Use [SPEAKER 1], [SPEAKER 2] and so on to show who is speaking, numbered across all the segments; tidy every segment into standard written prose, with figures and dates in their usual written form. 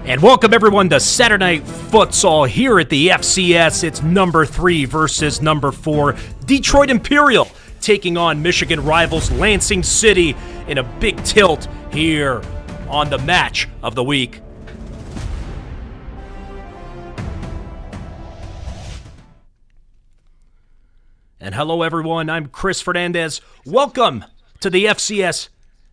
[SPEAKER 1] And welcome everyone to Saturday Night Futsal here at the FCS. It's number 3 versus number 4. Detroit Imperial taking on Michigan rivals Lansing City in a big tilt here on the match of the week. And hello everyone, I'm Chris Fernandez. Welcome to the FCS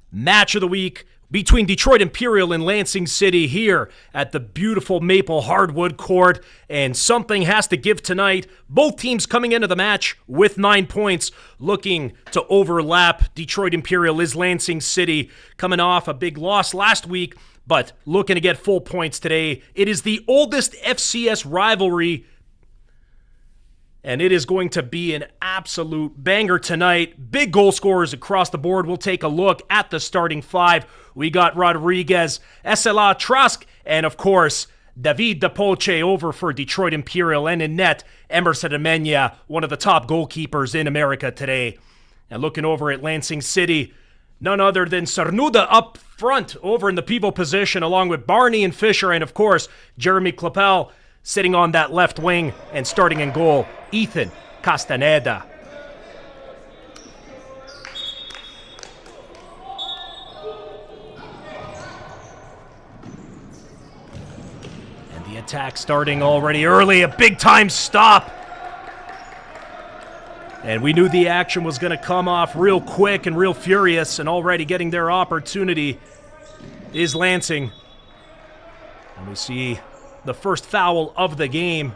[SPEAKER 1] match of the week between Detroit Imperial and Lansing City here at the beautiful maple hardwood court. And something has to give tonight. Both teams coming into the match with 9 points, looking to overlap. Detroit Imperial is Lansing City coming off a big loss last week, but looking to get full points today. It is the oldest FCS rivalry, and it is going to be an absolute banger tonight. Big goal scorers across the board. We'll take a look at the starting 5. We got Rodriguez, Esaleh, Trask, and of course, David DePoce over for Detroit Imperial. And in net, Emerson Mena, one of the top goalkeepers in America today. And looking over at Lansing City, none other than Cernuda up front over in the pivot position, along with Barney and Fisher, and of course, Jeremy Clapel sitting on that left wing, and starting in goal, Ethan Castaneda. And the attack starting already early, a big-time stop. And we knew the action was going to come off real quick and real furious, and already getting their opportunity is Lansing. And we see the first foul of the game.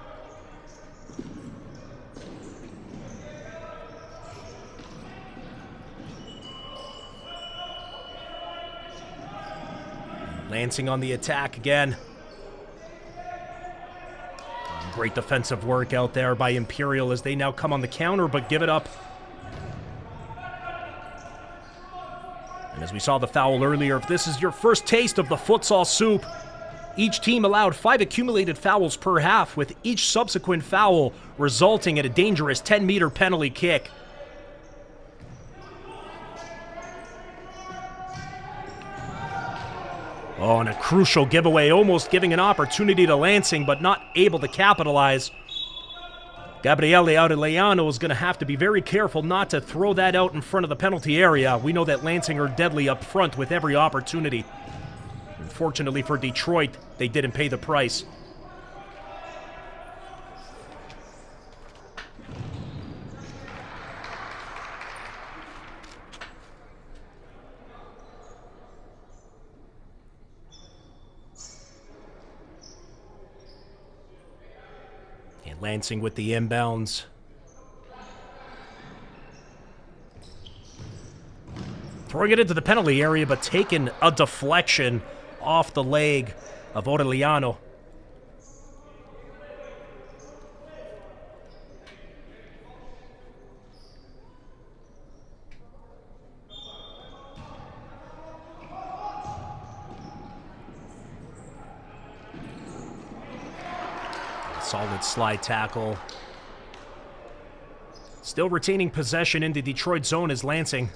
[SPEAKER 1] Lansing on the attack again. Great defensive work out there by Imperial as they now come on the counter, but give it up. And as we saw the foul earlier, if this is your first taste of the futsal soup, each team allowed 5 accumulated fouls per half, with each subsequent foul resulting in a dangerous 10-meter penalty kick. Oh, and a crucial giveaway, almost giving an opportunity to Lansing, but not able to capitalize. Gabriele Aureliano is going to have to be very careful not to throw that out in front of the penalty area. We know that Lansing are deadly up front with every opportunity. Unfortunately for Detroit, they didn't pay the price. And Lansing with the inbounds. Throwing it into the penalty area, but taking a deflection off the leg of Aureliano. Solid slide tackle. Still retaining possession in the Detroit zone is Lansing.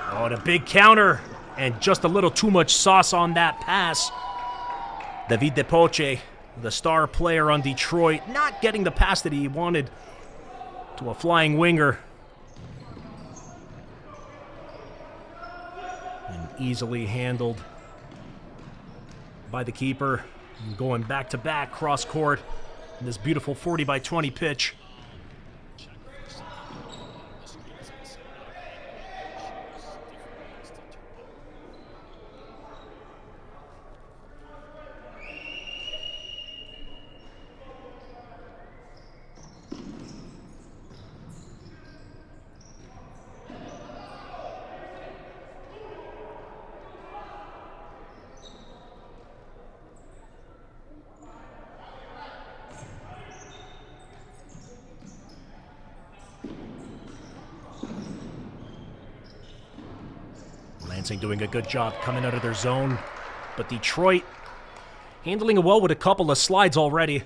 [SPEAKER 1] Oh, and a big counter, and just a little too much sauce on that pass. David DePoce, the star player on Detroit, not getting the pass that he wanted to a flying winger. And easily handled by the keeper. And going back-to-back cross-court in this beautiful 40-by-20 pitch. Lansing doing a good job coming out of their zone, but Detroit handling it well with a couple of slides already.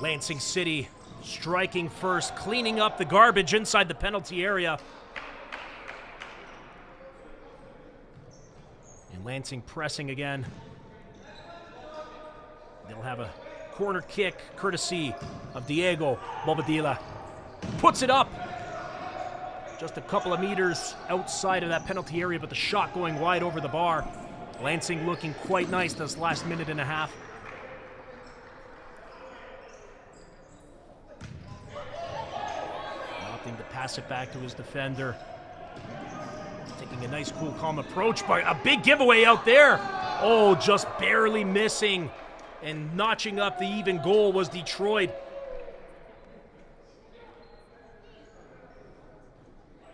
[SPEAKER 1] Lansing City striking first, cleaning up the garbage inside the penalty area. And Lansing pressing again. They'll have a corner kick courtesy of Diego Bobadilla. Puts it up just a couple of meters outside of that penalty area, but the shot going wide over the bar. Lansing looking quite nice this last minute and a half. Opting to pass it back to his defender. Taking a nice, cool, calm approach, but a big giveaway out there. Oh, just barely missing. And notching up the even goal was Detroit.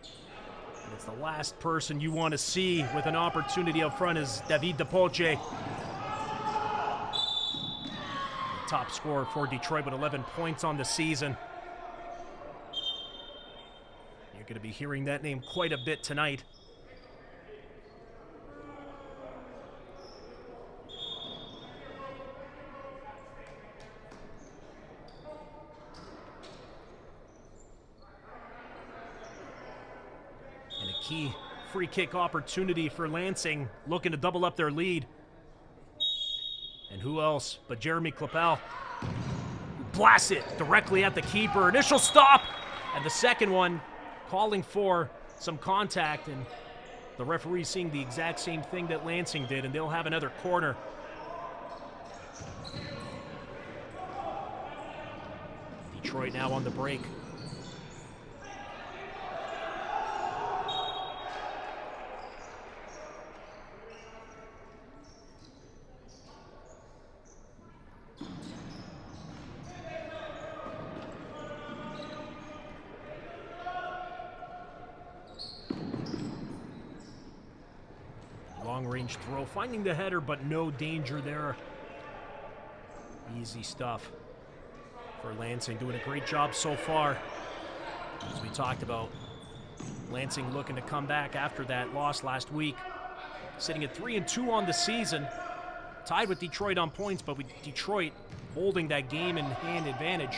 [SPEAKER 1] And it's the last person you want to see with an opportunity up front is David DePoce. The top scorer for Detroit with 11 points on the season. You're going to be hearing that name quite a bit tonight. Key free kick opportunity for Lansing, looking to double up their lead. And who else but Jeremy Clapel? Blasts it directly at the keeper. Initial stop, and the second one calling for some contact, and the referee seeing the exact same thing that Lansing did, and they'll have another corner. Detroit now on the break. Long-range throw, finding the header, but no danger there. Easy stuff for Lansing, doing a great job so far. As we talked about, Lansing looking to come back after that loss last week. Sitting at 3-2 on the season. Tied with Detroit on points, but with Detroit holding that game-in-hand advantage.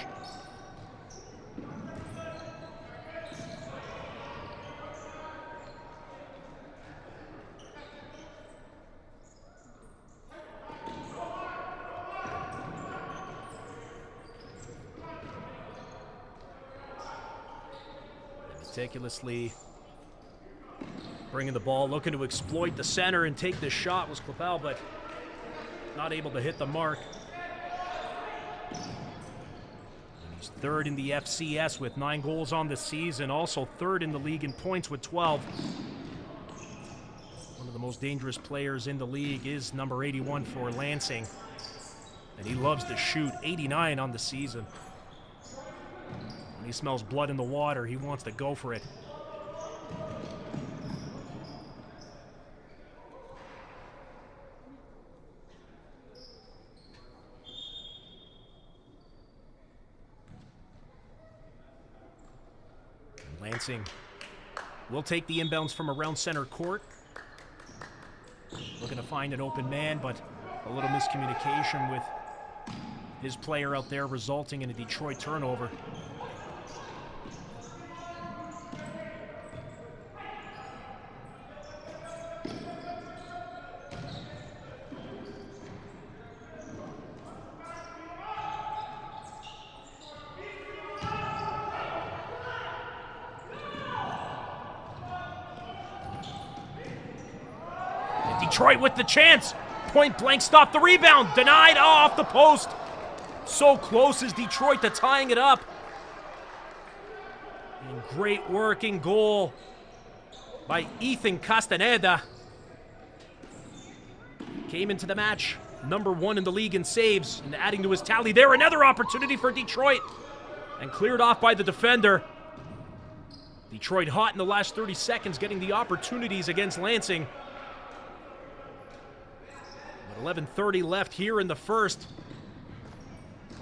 [SPEAKER 1] Meticulously bringing the ball, looking to exploit the center and take this shot was Clapel, but not able to hit the mark. And he's third in the FCS with 9 goals on the season, also third in the league in points with 12. One of the most dangerous players in the league is number 81 for Lansing, and he loves to shoot. 89 on the season. When he smells blood in the water, he wants to go for it. And Lansing will take the inbounds from around center court. Looking to find an open man, but a little miscommunication with his player out there, resulting in a Detroit turnover. Detroit with the chance. Point blank stop the rebound. Denied off the post. So close is Detroit to tying it up. And great working goal by Ethan Castaneda. Came into the match number 1 in the league in saves, and adding to his tally there, another opportunity for Detroit. And cleared off by the defender. Detroit hot in the last 30 seconds, getting the opportunities against Lansing. 11:30 left here in the first.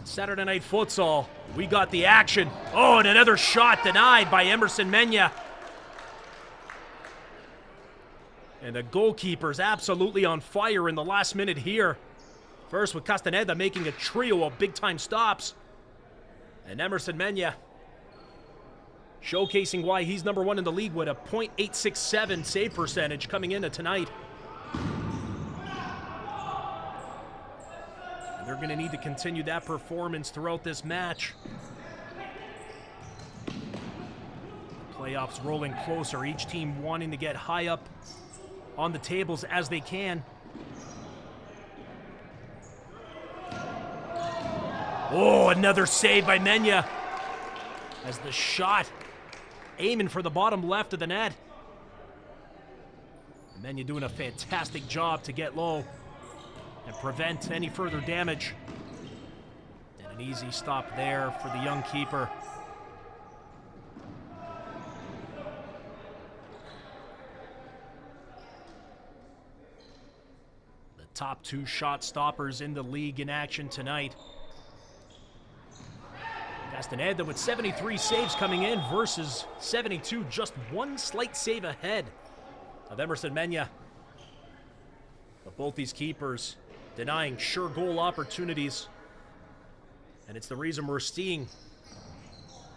[SPEAKER 1] Saturday Night Futsal. We got the action. Oh, and another shot denied by Emerson Mena. And the goalkeeper's absolutely on fire in the last minute here. First with Castaneda making a trio of big-time stops. And Emerson Mena showcasing why he's number one in the league with a .867 save percentage coming into tonight. And they're going to need to continue that performance throughout this match. Playoffs rolling closer, each team wanting to get high up on the tables as they can. Oh, another save by Mena as the shot aiming for the bottom left of the net. Mena doing a fantastic job to get low and prevent any further damage. And an easy stop there for the young keeper. The top two shot stoppers in the league in action tonight. Castaneda with 73 saves coming in versus 72, just one slight save ahead of Emerson Mena. But both these keepers denying sure goal opportunities. And it's the reason we're seeing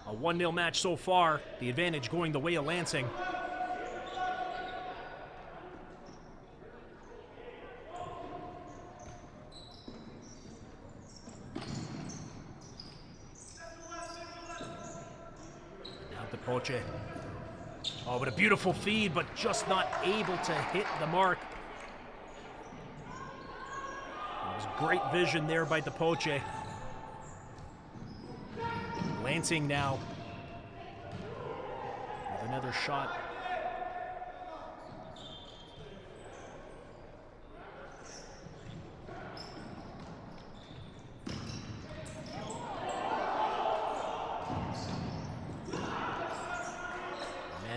[SPEAKER 1] a 1-0 match so far, the advantage going the way of Lansing. DePoce. Oh, what a beautiful feed, but just not able to hit the mark. It was great vision there by DePoce. Lansing now with another shot.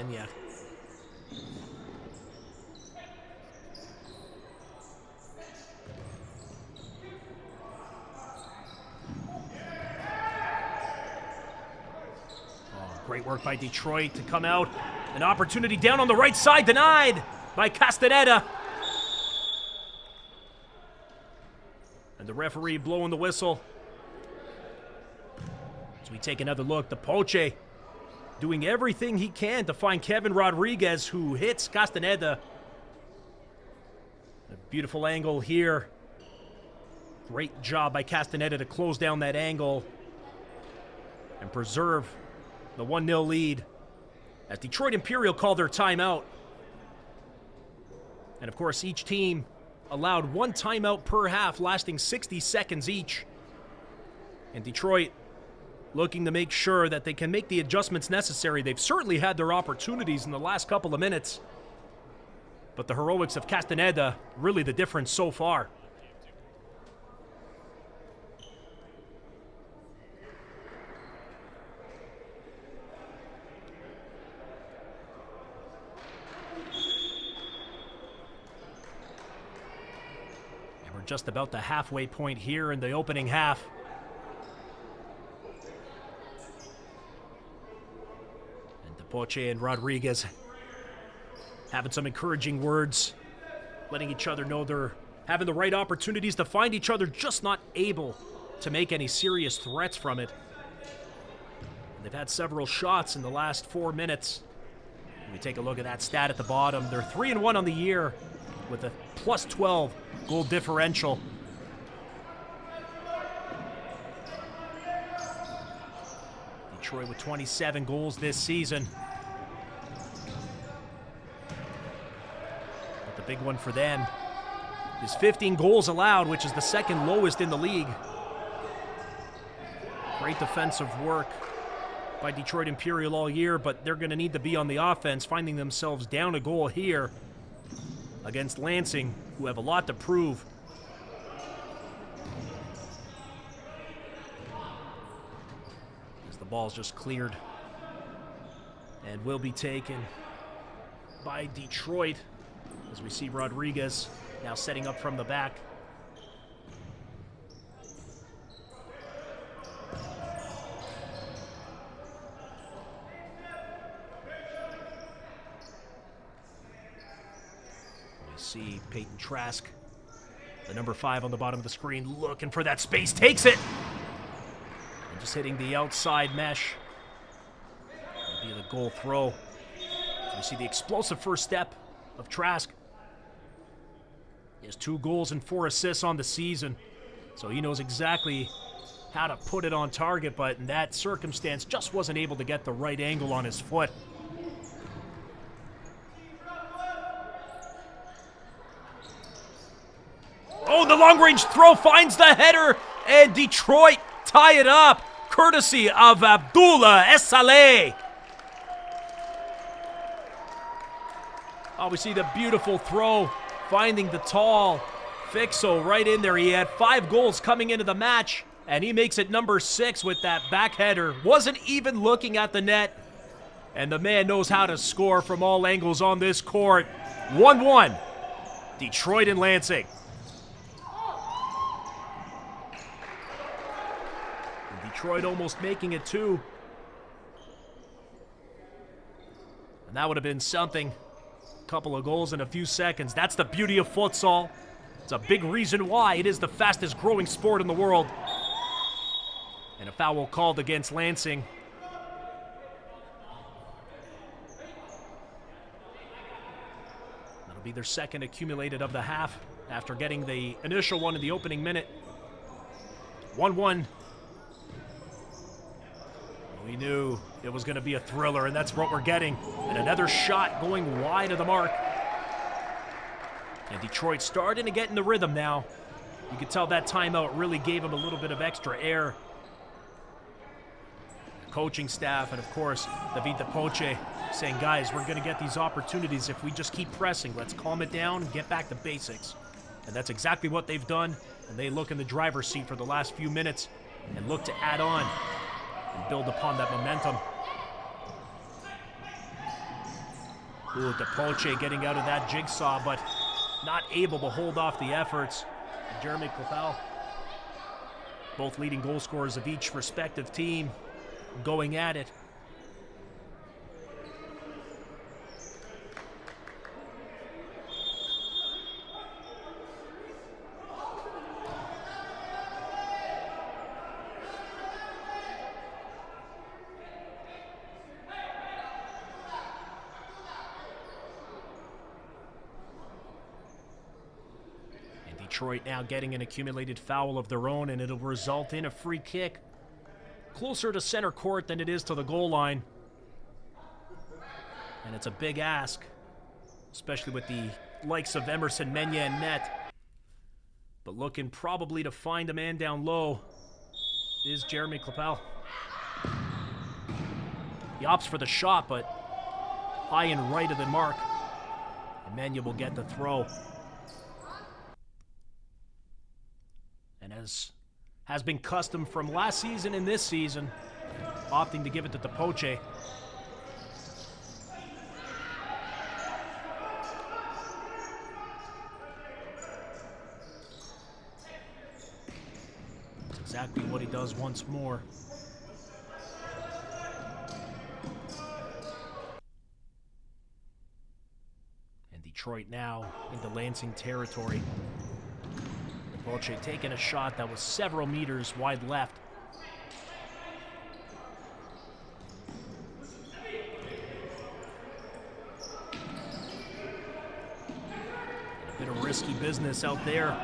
[SPEAKER 1] Mena. Great work by Detroit to come out. An opportunity down on the right side, denied by Castaneda. And the referee blowing the whistle. As we take another look, DePoce doing everything he can to find Kevin Rodriguez, who hits Castaneda. A beautiful angle here. Great job by Castaneda to close down that angle and preserve the 1-0 lead as Detroit Imperial called their timeout. And of course, each team allowed one timeout per half, lasting 60 seconds each. And Detroit looking to make sure that they can make the adjustments necessary. They've certainly had their opportunities in the last couple of minutes, but the heroics of Castaneda really the difference so far. And we're just about the halfway point here in the opening half. DePoce and Rodriguez having some encouraging words, letting each other know they're having the right opportunities to find each other, just not able to make any serious threats from it. And they've had several shots in the last 4 minutes. When we take a look at that stat at the bottom, they're 3-1 on the year with a +12 goal differential. Detroit with 27 goals this season. But the big one for them is 15 goals allowed, which is the second lowest in the league. Great defensive work by Detroit Imperial all year, but they're going to need to be on the offense, finding themselves down a goal here against Lansing, who have a lot to prove. The ball's just cleared and will be taken by Detroit as we see Rodriguez now setting up from the back. We see Peyton Trask, the number 5 on the bottom of the screen, looking for that space, takes it. Just hitting the outside mesh. That'll be the goal throw. So we see the explosive first step of Trask. He has 2 goals and 4 assists on the season. So he knows exactly how to put it on target, but in that circumstance just wasn't able to get the right angle on his foot. Oh, the long-range throw finds the header, and Detroit tie it up, courtesy of Esaleh. Oh, we see the beautiful throw, finding the tall Fixo right in there. He had 5 goals coming into the match, and he makes it number 6 with that back header. Wasn't even looking at the net, and the man knows how to score from all angles on this court. 1-1, Detroit and Lansing. Detroit almost making it 2. And that would have been something. A couple of goals in a few seconds. That's the beauty of futsal. It's a big reason why it is the fastest growing sport in the world. And a foul called against Lansing. That'll be their second accumulated of the half after getting the initial one in the opening minute. 1-1. We knew it was going to be a thriller, and that's what we're getting. And another shot going wide of the mark. And Detroit starting to get in the rhythm now. You could tell that timeout really gave him a little bit of extra air. The coaching staff and, of course, David DePoce saying, guys, we're going to get these opportunities if we just keep pressing. Let's calm it down and get back to basics. And that's exactly what they've done. And they look in the driver's seat for the last few minutes and look to add on and build upon that momentum. Ooh, DePoce getting out of that jigsaw, but not able to hold off the efforts. Jeremy Klapel, both leading goal scorers of each respective team, going at it. Detroit now getting an accumulated foul of their own, and it'll result in a free kick closer to center court than it is to the goal line. And it's a big ask, especially with the likes of Emerson Mena in net. But looking probably to find a man down low is Jeremy Klapel. He opts for the shot, but high and right of the mark. And Mena will get the throw. And as has been custom from last season and this season, opting to give it to DePoce. That's exactly what he does once more. And Detroit now into Lansing territory. DePoce taking a shot that was several meters wide left. A bit of risky business out there.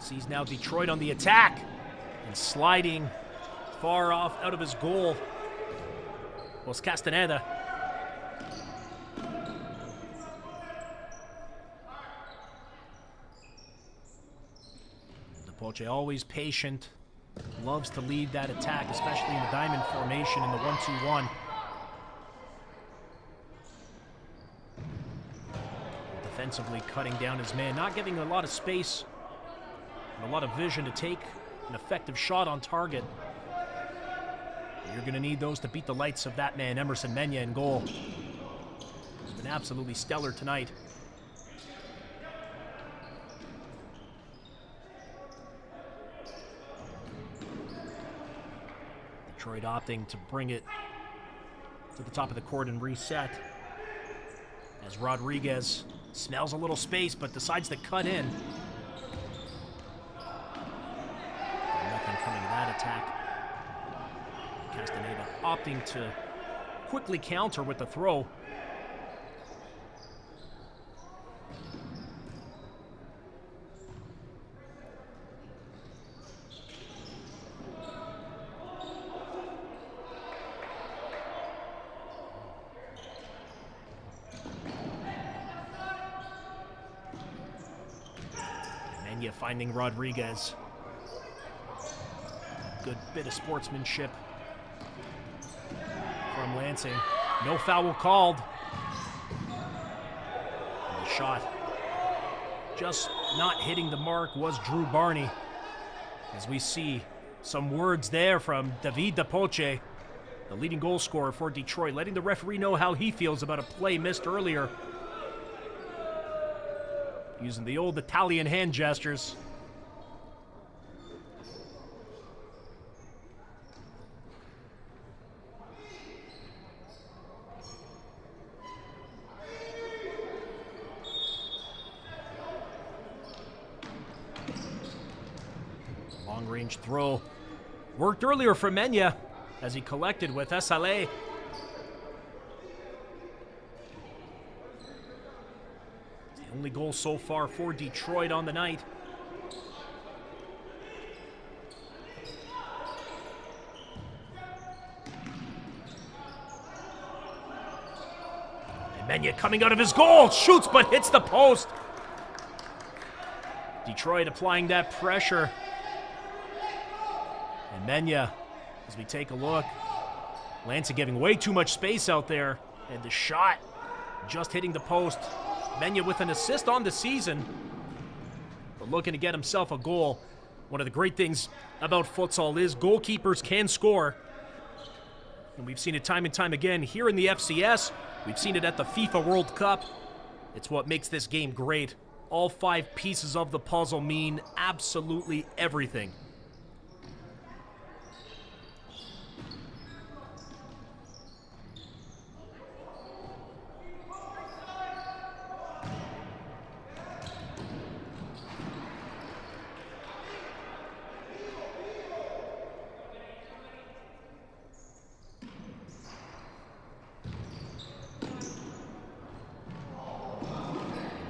[SPEAKER 1] Sees now Detroit on the attack and sliding far off out of his goal was Castaneda. DePoce always patient, loves to lead that attack, especially in the diamond formation in the 1-2-1. Defensively cutting down his man, not giving a lot of space and a lot of vision to take an effective shot on target. You're going to need those to beat the lights of that man, Emerson Mena, in goal. He's been absolutely stellar tonight. Detroit opting to bring it to the top of the court and reset. As Rodriguez smells a little space but decides to cut in. Nothing attack. Castaneda opting to quickly counter with the throw. Mena finding Rodriguez. Good bit of sportsmanship from Lansing. No foul called. And the shot just not hitting the mark was Drew Barney. As we see some words there from David DePoce, the leading goal scorer for Detroit, letting the referee know how he feels about a play missed earlier. Using the old Italian hand gestures. Long-range throw. Worked earlier for Mena as he collected with Esaleh. The only goal so far for Detroit on the night. And Mena coming out of his goal, shoots but hits the post. Detroit applying that pressure. And Mena, as we take a look, Lansing giving way too much space out there. And the shot just hitting the post. Mena with an assist on the season, but looking to get himself a goal. One of the great things about futsal is goalkeepers can score. And we've seen it time and time again here in the FCS. We've seen it at the FIFA World Cup. It's what makes this game great. All 5 pieces of the puzzle mean absolutely everything.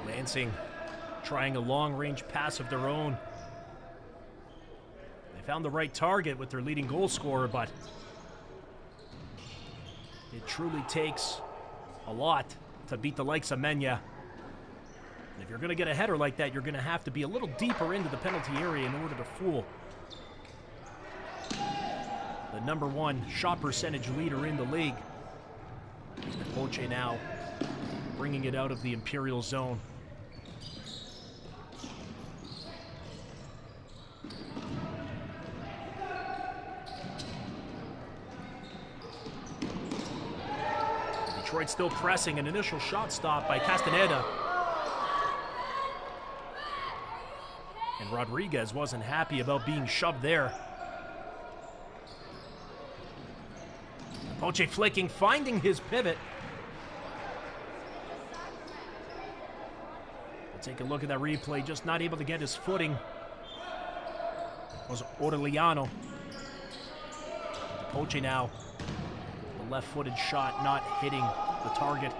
[SPEAKER 1] Lansing trying a long-range pass of their own. They found the right target with their leading goal scorer, but it truly takes a lot to beat the likes of Mena. And if you're going to get a header like that, you're going to have to be a little deeper into the penalty area in order to fool the #1 shot percentage leader in the league. DePoce now bringing it out of the Imperial zone. Detroit still pressing, an initial shot stop by Castaneda. And Rodriguez wasn't happy about being shoved there. Poche flicking, finding his pivot. We'll take a look at that replay, just not able to get his footing. It was Orellano. Poche now. The left-footed shot not hitting the target.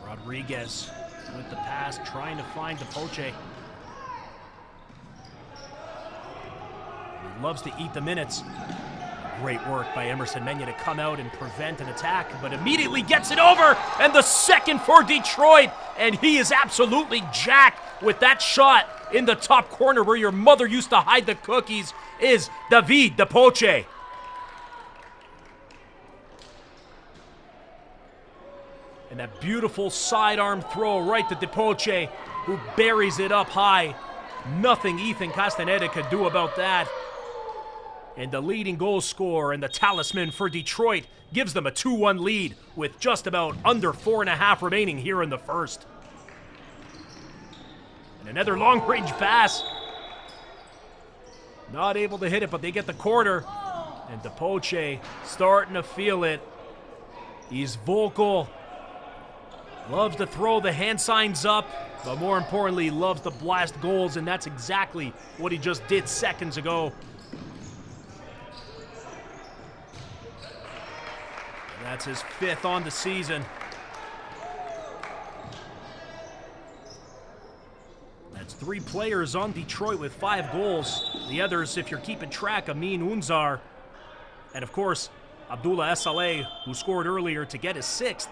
[SPEAKER 1] Rodriguez with the pass, trying to find DePoce. He loves to eat the minutes. Great work by Emerson Mena to come out and prevent an attack, but immediately gets it over, and the second for Detroit, and he is absolutely jacked with that shot in the top corner where your mother used to hide the cookies is David DePoce. And that beautiful sidearm throw right to DePoce, who buries it up high. Nothing Ethan Castaneda could do about that. And the leading goal scorer and the talisman for Detroit gives them a 2-1 lead with just about under 4.5 remaining here in the first. And another long-range pass. Not able to hit it, but they get the corner. And DePoce starting to feel it. He's vocal. Loves to throw the hand signs up, but more importantly, loves to blast goals, and that's exactly what he just did seconds ago. And that's his 5th on the season. That's 3 players on Detroit with 5 goals. The others, if you're keeping track, Amin Unzar, and of course, Abdullah Esaleh, who scored earlier to get his 6th.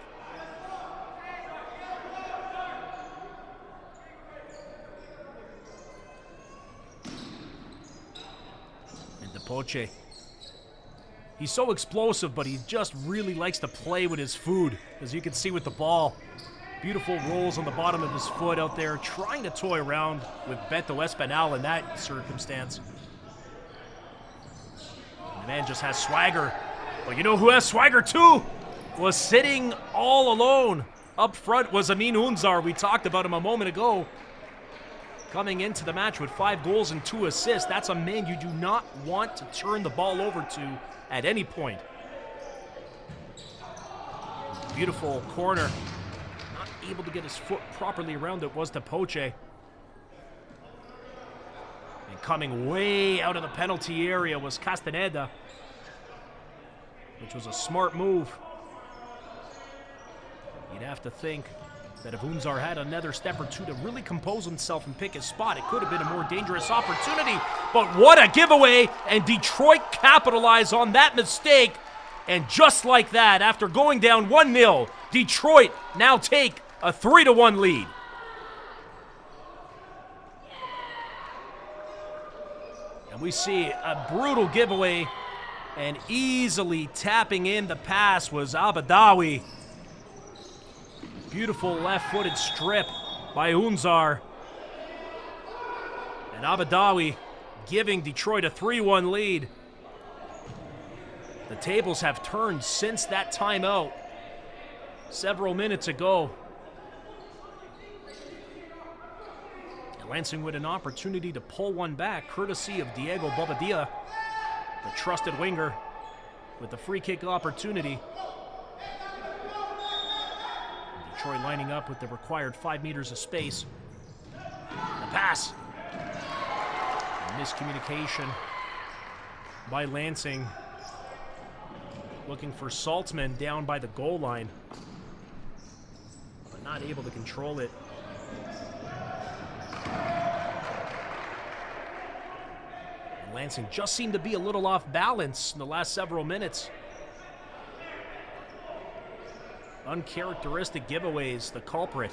[SPEAKER 1] DePoce. He's so explosive, but he just really likes to play with his food, as you can see with the ball. Beautiful rolls on the bottom of his foot out there, trying to toy around with Beto Espinal in that circumstance. And the man just has swagger. But you know who has swagger too? Was sitting all alone. Up front was Amin Unzar. We talked about him a moment ago. Coming into the match with 5 goals and 2 assists. That's a man you do not want to turn the ball over to at any point. Beautiful corner. Not able to get his foot properly around it was DePoce. And coming way out of the penalty area was Castaneda, which was a smart move. You'd have to think that if Unzar had another step or two to really compose himself and pick his spot, it could have been a more dangerous opportunity. But what a giveaway, and Detroit capitalized on that mistake. And just like that, after going down 1-0, Detroit now take a 3-1 lead. And we see a brutal giveaway, and easily tapping in the pass was Abadawi. Beautiful left-footed strip by Unzar. And Abadawi giving Detroit a 3-1 lead. The tables have turned since that timeout several minutes ago. And Lansing with an opportunity to pull one back, courtesy of Diego Bobadilla, the trusted winger, with the free kick opportunity. Detroit lining up with the required 5 meters of space. The pass. Miscommunication by Lansing. Looking for Saltzman down by the goal line, but not able to control it. And Lansing just seemed to be a little off balance in the last several minutes. Uncharacteristic giveaways, the culprit.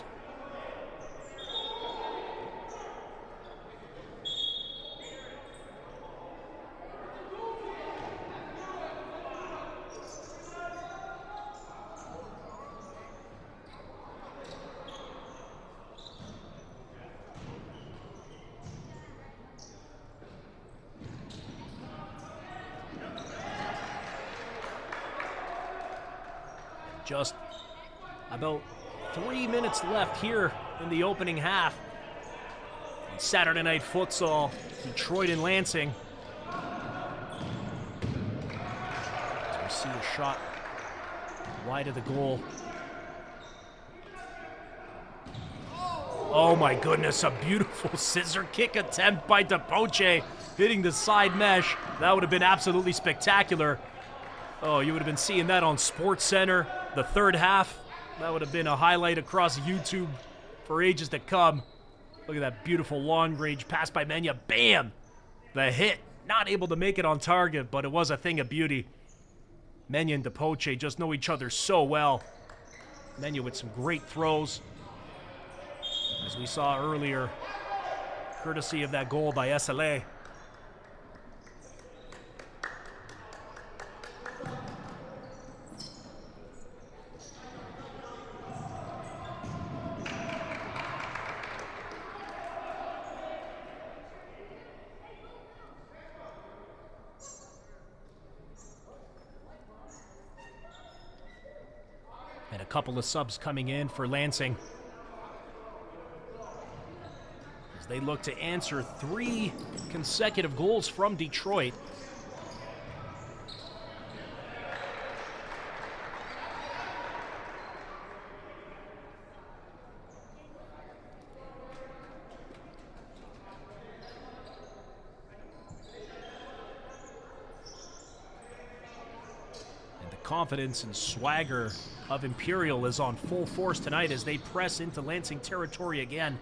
[SPEAKER 1] Just about 3 minutes left here in the opening half. Saturday Night Futsal, Detroit and Lansing. So we see a shot wide of the goal. Oh my goodness, a beautiful scissor kick attempt by DePoce, hitting the side mesh. That would have been absolutely spectacular. Oh, you would have been seeing that on SportsCenter. The third half, that would have been a highlight across YouTube for ages to come. Look at that beautiful long-range pass by Mena. Bam! The hit. Not able to make it on target, but it was a thing of beauty. Mena and DePoce just know each other so well. Mena with some great throws. As we saw earlier, courtesy of that goal by Esaleh. And a couple of subs coming in for Lansing as they look to answer 3 consecutive goals from Detroit. And the confidence and swagger of Imperial is on full force tonight as they press into Lansing territory again.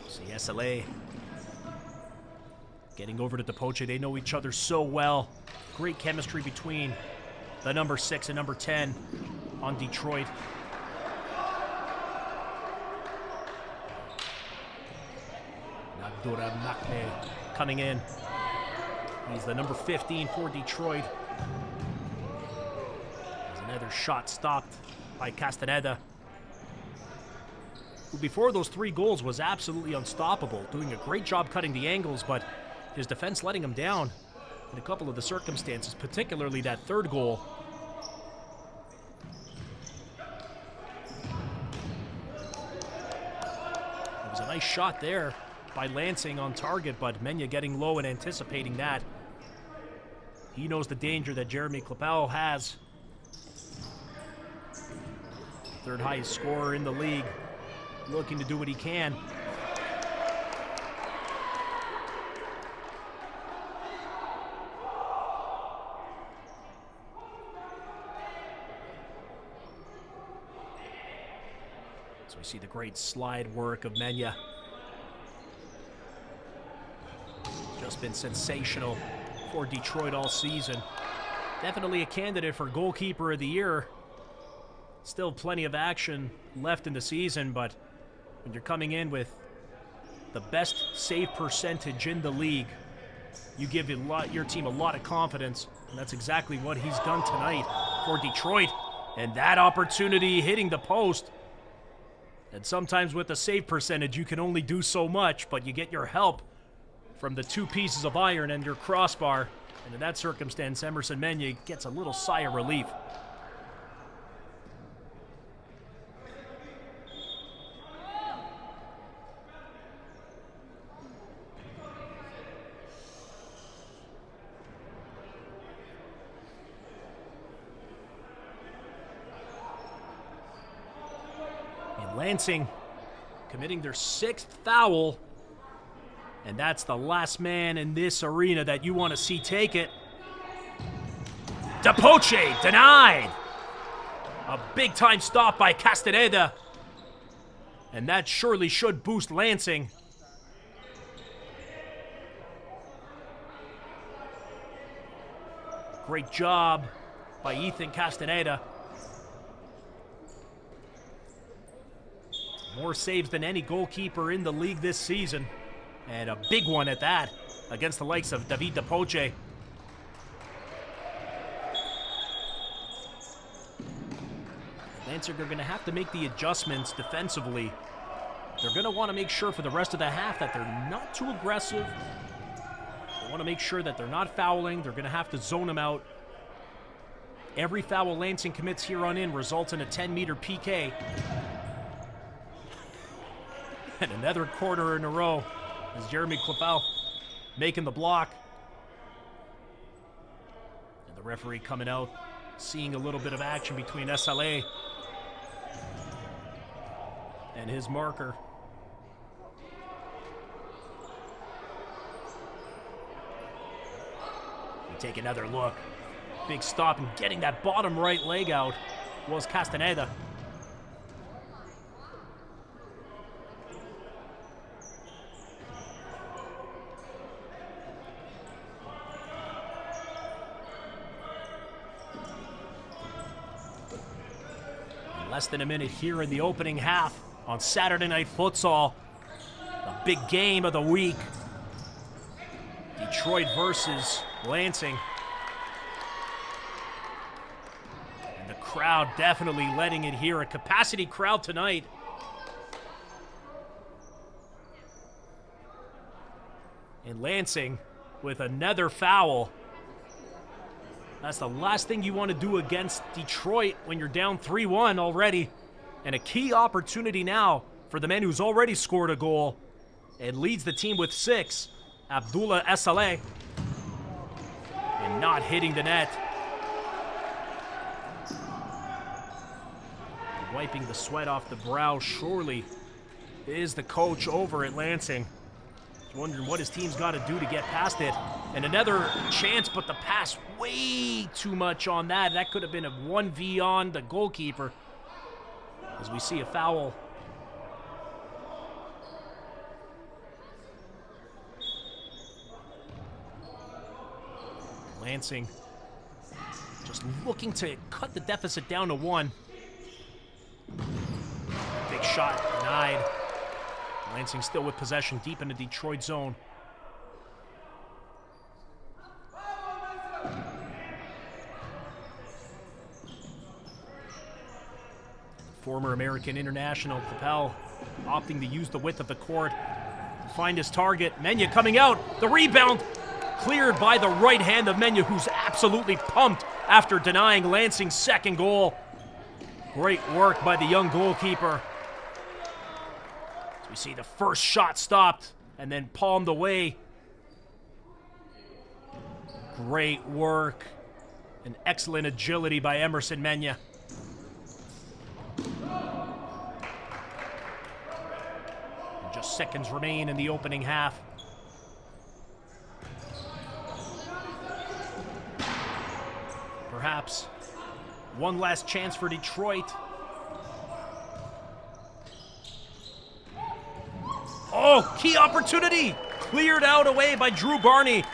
[SPEAKER 1] See Esaleh getting over to DePoce. They know each other so well. Great chemistry between the number 6 and number 10 on Detroit. Coming in. He's the number 15 for Detroit. There's another shot stopped by Castaneda, who before those 3 goals was absolutely unstoppable, doing a great job cutting the angles, but his defense letting him down in a couple of the circumstances, particularly that 3rd goal. It was a nice shot there by Lansing on target, but Mena getting low and anticipating that. He knows the danger that Jeremy Klapel has. 3rd highest scorer in the league, looking to do what he can. So we see the great slide work of Mena. Just been sensational for Detroit all season. Definitely a candidate for goalkeeper of the year. Still plenty of action left in the season, but when you're coming in with the best save percentage in the league, you give your team a lot of confidence, and that's exactly what he's done tonight for Detroit. And that opportunity hitting the post. And sometimes with the save percentage, you can only do so much, but you get your help from the 2 pieces of iron and your crossbar. And in that circumstance, Emerson Mena gets a little sigh of relief. And Lansing committing their 6th foul. And that's the last man in this arena that you want to see take it. DePoce denied. A big-time stop by Castaneda. And that surely should boost Lansing. Great job by Ethan Castaneda. More saves than any goalkeeper in the league this season. And a big one at that, against the likes of David DePoce. Lansing are going to have to make the adjustments defensively. They're going to want to make sure for the rest of the half that they're not too aggressive. They want to make sure that they're not fouling. They're going to have to zone them out. Every foul Lansing commits here on in results in a 10-meter PK. And another quarter in a row as Jeremy Klapel making the block. And the referee coming out, seeing a little bit of action between Esaleh and his marker. We take another look. Big stop, and getting that bottom right leg out was Castaneda. Less than a minute here in the opening half on Saturday Night Futsal. The big game of the week. Detroit versus Lansing. And the crowd definitely letting it here. A capacity crowd tonight. And Lansing with another foul. That's the last thing you want to do against Detroit when you're down 3-1 already. And a key opportunity now for the man who's already scored a goal and leads the team with 6, Esaleh. And not hitting the net. Wiping the sweat off the brow, surely is the coach over at Lansing. Wondering what his team's got to do to get past it. And another chance, but the pass way too much on that. That could have been a 1v on the goalkeeper. As we see a foul. Lansing just looking to cut the deficit down to 1. Big shot denied. Lansing still with possession deep in the Detroit zone. Former American international Capel opting to use the width of the court to find his target. Mena coming out. The rebound cleared by the right hand of Mena, who's absolutely pumped after denying Lansing's second goal. Great work by the young goalkeeper. We see the first shot stopped and then palmed away. Great work and excellent agility by Emerson Mena. And just seconds remain in the opening half. Perhaps one last chance for Detroit. Oh, key opportunity! Cleared out away by Drew Barney. It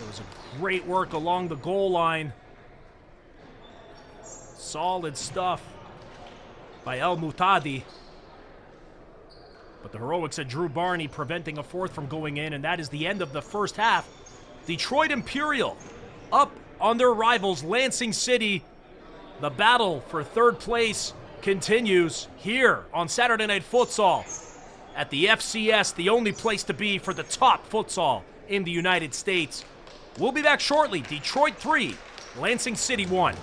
[SPEAKER 1] was a great work along the goal line. Solid stuff by El Mutadi. But the heroics of Drew Barney preventing a fourth from going in, and that is the end of the first half. Detroit Imperial up on their rivals, Lansing City. The battle for third place continues here on Saturday Night Futsal at the FCS, the only place to be for the top futsal in the United States. We'll be back shortly. Detroit 3, Lansing City 1.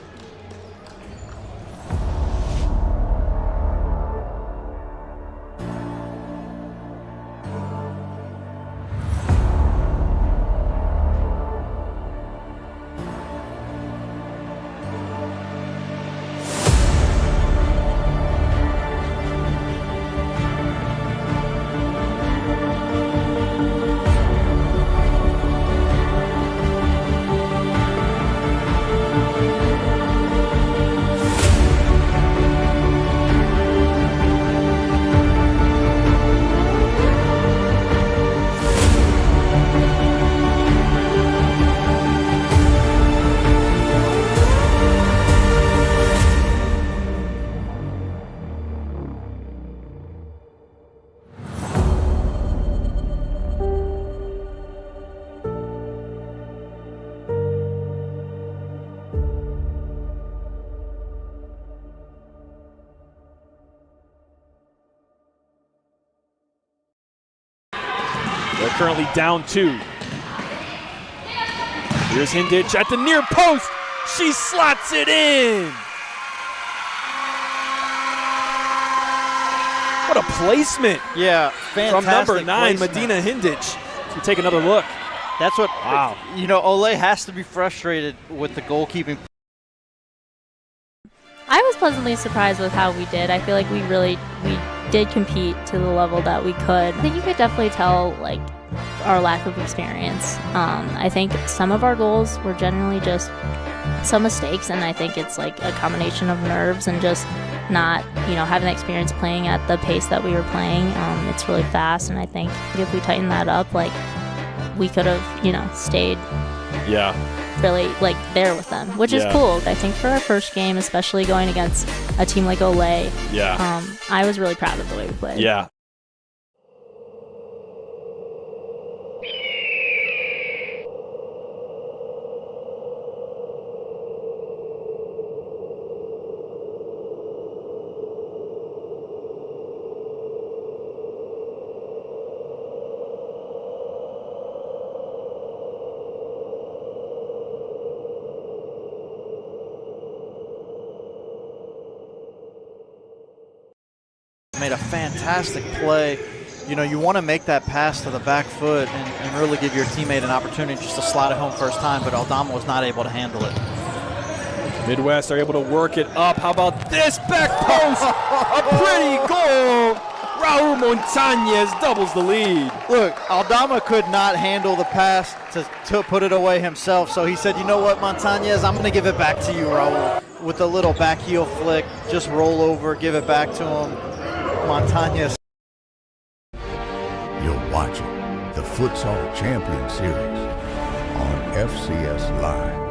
[SPEAKER 2] They're currently down 2. Here's Hindich at the near post. She slots it in. What a placement.
[SPEAKER 3] Yeah, fantastic
[SPEAKER 2] from number 9,
[SPEAKER 3] placement.
[SPEAKER 2] Medina Hindich. So take another look.
[SPEAKER 3] That's what,
[SPEAKER 2] wow.
[SPEAKER 3] You know, Ole has to be frustrated with the goalkeeping.
[SPEAKER 4] I was pleasantly surprised with how we did. I feel like we did compete to the level that we could. I think you could definitely tell, like, our lack of experience. I think some of our goals were generally just some mistakes, and I think it's like a combination of nerves and just not, having the experience playing at the pace that we were playing. It's really fast, and I think if we tighten that up, like, we could have, stayed
[SPEAKER 2] Yeah.
[SPEAKER 4] really like there with them, which is
[SPEAKER 2] Yeah.
[SPEAKER 4] cool. I think for our first game, especially going against a team like Olay,
[SPEAKER 2] Yeah.
[SPEAKER 4] I was really proud of the way we played.
[SPEAKER 2] Yeah.
[SPEAKER 3] Made a fantastic play. You want to make that pass to the back foot and really give your teammate an opportunity just to slide it home first time, but Aldama was not able to handle it.
[SPEAKER 2] Midwest are able to work it up. How about this back post? A pretty goal. Raul Montañez doubles the lead.
[SPEAKER 3] Look, Aldama could not handle the pass to put it away himself, so he said, you know what, Montañez, I'm going to give it back to you, Raul. With a little back heel flick, just roll over, give it back to him. Montañez.
[SPEAKER 5] You're watching the Futsal Champions Series on FCS Live.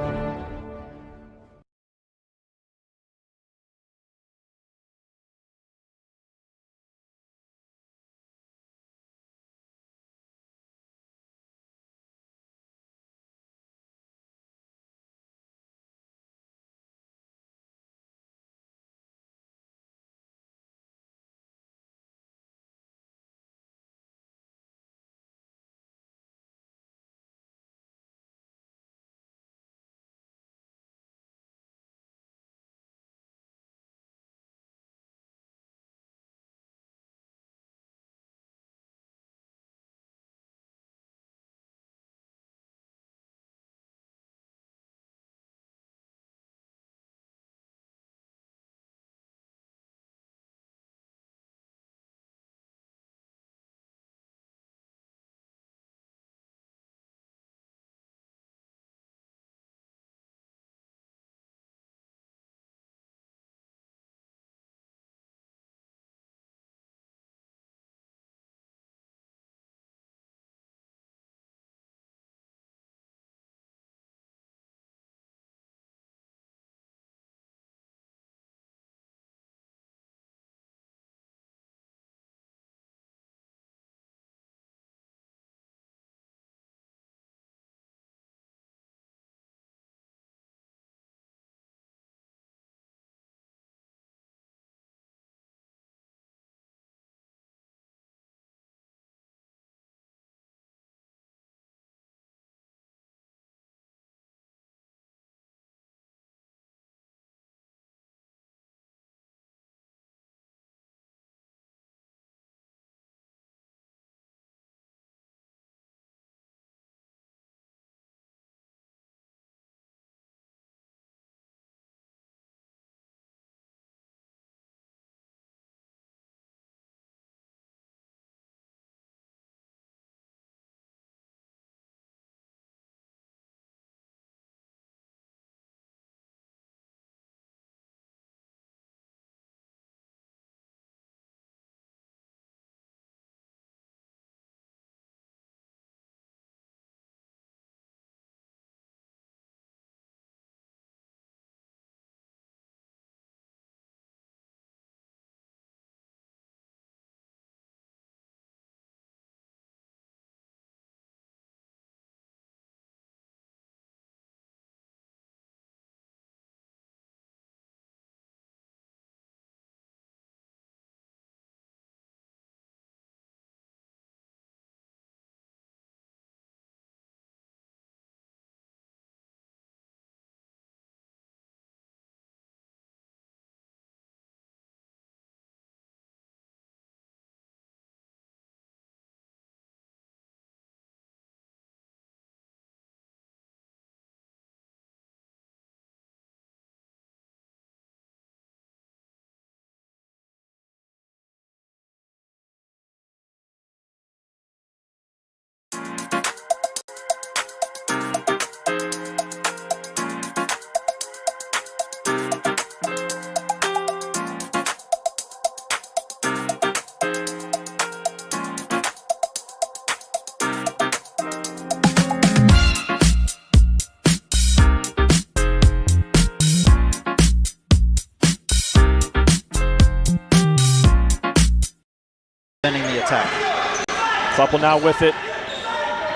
[SPEAKER 2] Kleppel now with it.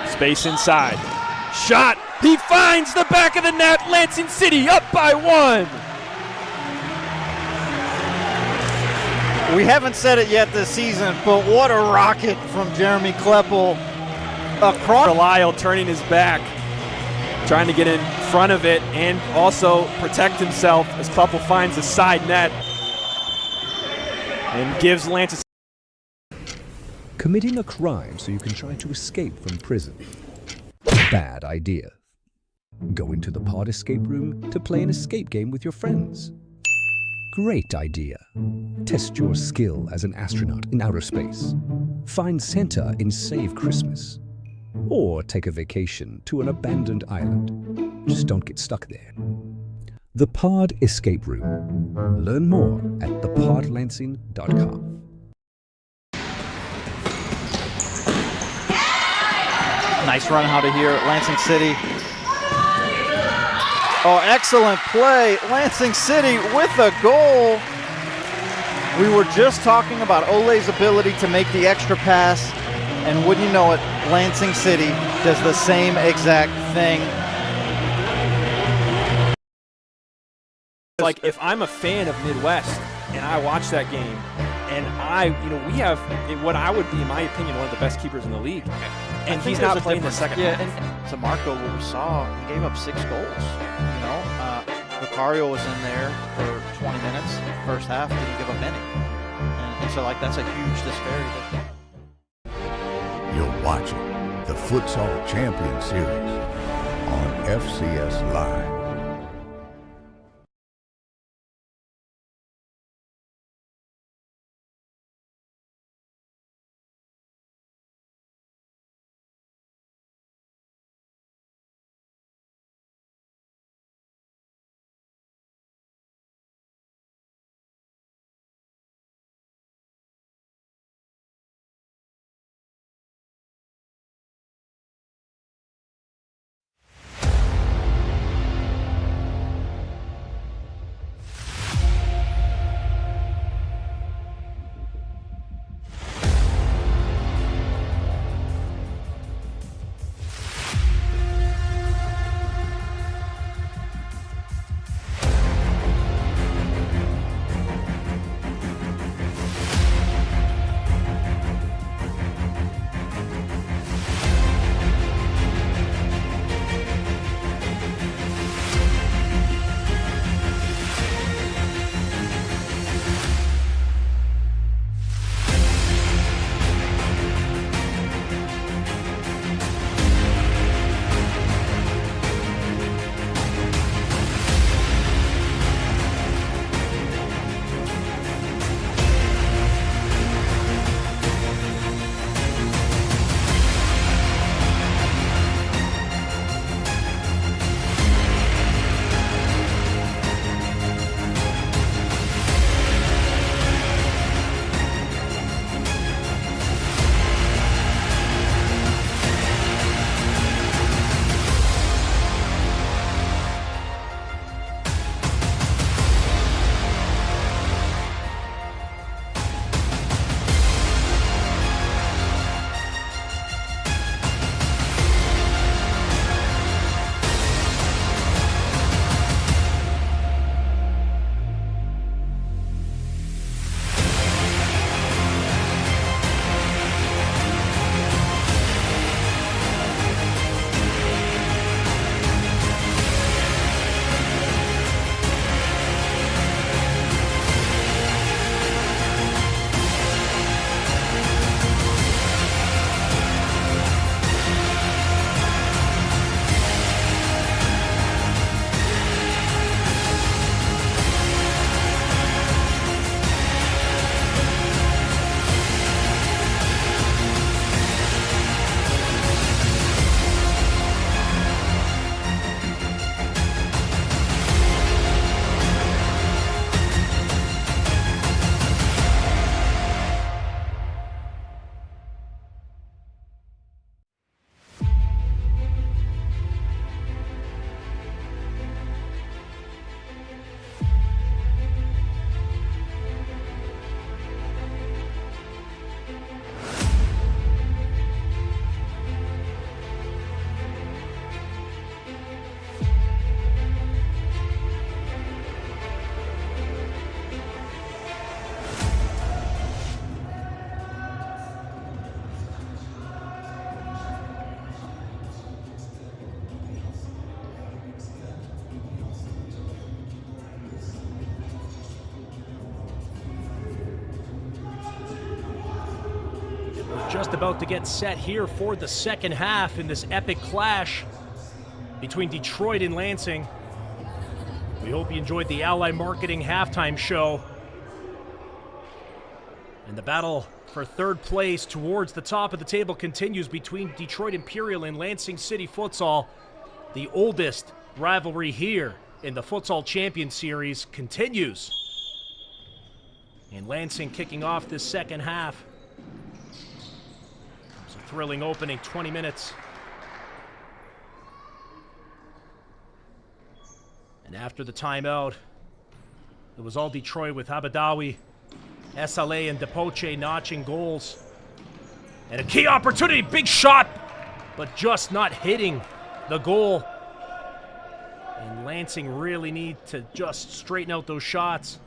[SPEAKER 2] Space inside. Shot. He finds the back of the net. Lansing City up by 1.
[SPEAKER 3] We haven't said it yet this season, but what a rocket from Jeremy Kleppel across.
[SPEAKER 2] Lyle turning his back, trying to get in front of it and also protect himself as Kleppel finds the side net and gives Lansing.
[SPEAKER 6] Committing a crime so you can try to escape from prison. Bad idea. Going to the pod escape room to play an escape game with your friends. Great idea. Test your skill as an astronaut in outer space. Find Santa in Save Christmas. Or take a vacation to an abandoned island. Just don't get stuck there. The Pod Escape Room. Learn more at thepodlansing.com.
[SPEAKER 3] Nice run out of here at Lansing City. Oh, excellent play. Lansing City with a goal. We were just talking about Ole's ability to make the extra pass, and wouldn't you know it, Lansing City does the same exact thing.
[SPEAKER 2] Like, if I'm a fan of Midwest and I watch that game, and we have what I would be, in my opinion, one of the best keepers in the league, and he's not playing the second half.
[SPEAKER 3] And to Marco, what we saw, he gave up 6 goals. Vicario was in there for 20 minutes. First half, didn't give up any. And so, that's a huge disparity.
[SPEAKER 5] You're watching the Futsal Champions Series on FCS Live.
[SPEAKER 1] Just about to get set here for the second half in this epic clash between Detroit and Lansing. We hope you enjoyed the Ally Marketing halftime show. And the battle for third place towards the top of the table continues between Detroit Imperial and Lansing City Futsal. The oldest rivalry here in the Futsal Champions Series continues. And Lansing kicking off this second half. It's a thrilling opening 20 minutes. And after the timeout, it was all Detroit with Abadawi, Esaleh, and DePoce notching goals. And a key opportunity, big shot, but just not hitting the goal. And Lansing really need to just straighten out those shots.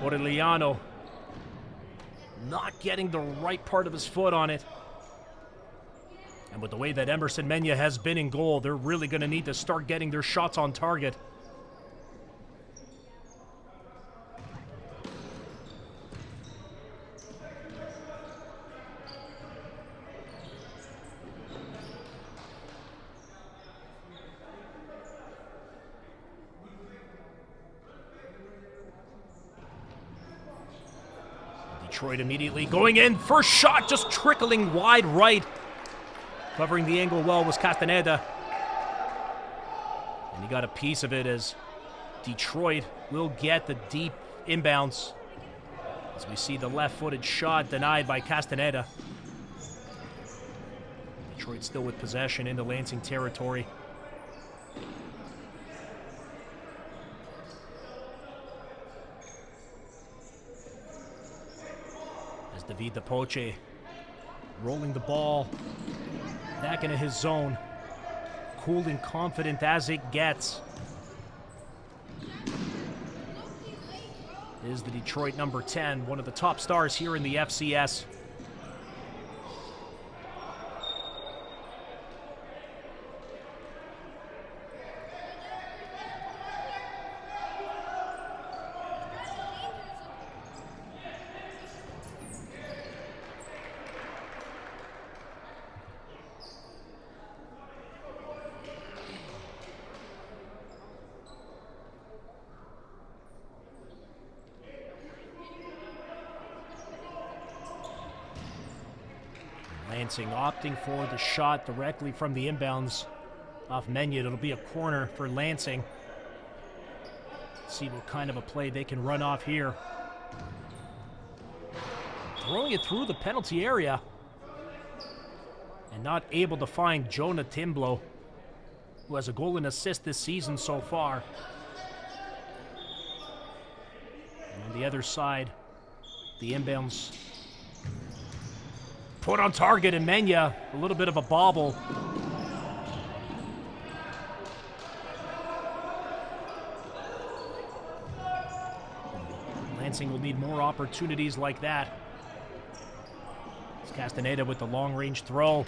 [SPEAKER 1] Morillo not getting the right part of his foot on it. And with the way that Emerson Mena has been in goal, they're really going to need to start getting their shots on target. Detroit immediately going in. First shot just trickling wide right. Covering the angle well was Castaneda. And he got a piece of it as Detroit will get the deep inbounds. As we see the left-footed shot denied by Castaneda. Detroit still with possession into Lansing territory. David DePoce rolling the ball back into his zone. Cool and confident as it gets. Is the Detroit number 10, one of the top stars here in the FCS. Lansing opting for the shot directly from the inbounds off Mena. It'll be a corner for Lansing. See what kind of a play they can run off here. Throwing it through the penalty area. And not able to find Jonah Timblow, who has a goal and assist this season so far. And on the other side, the inbounds put on target, and Mena, a little bit of a bobble. Lansing will need more opportunities like that. It's Castaneda with the long-range throw.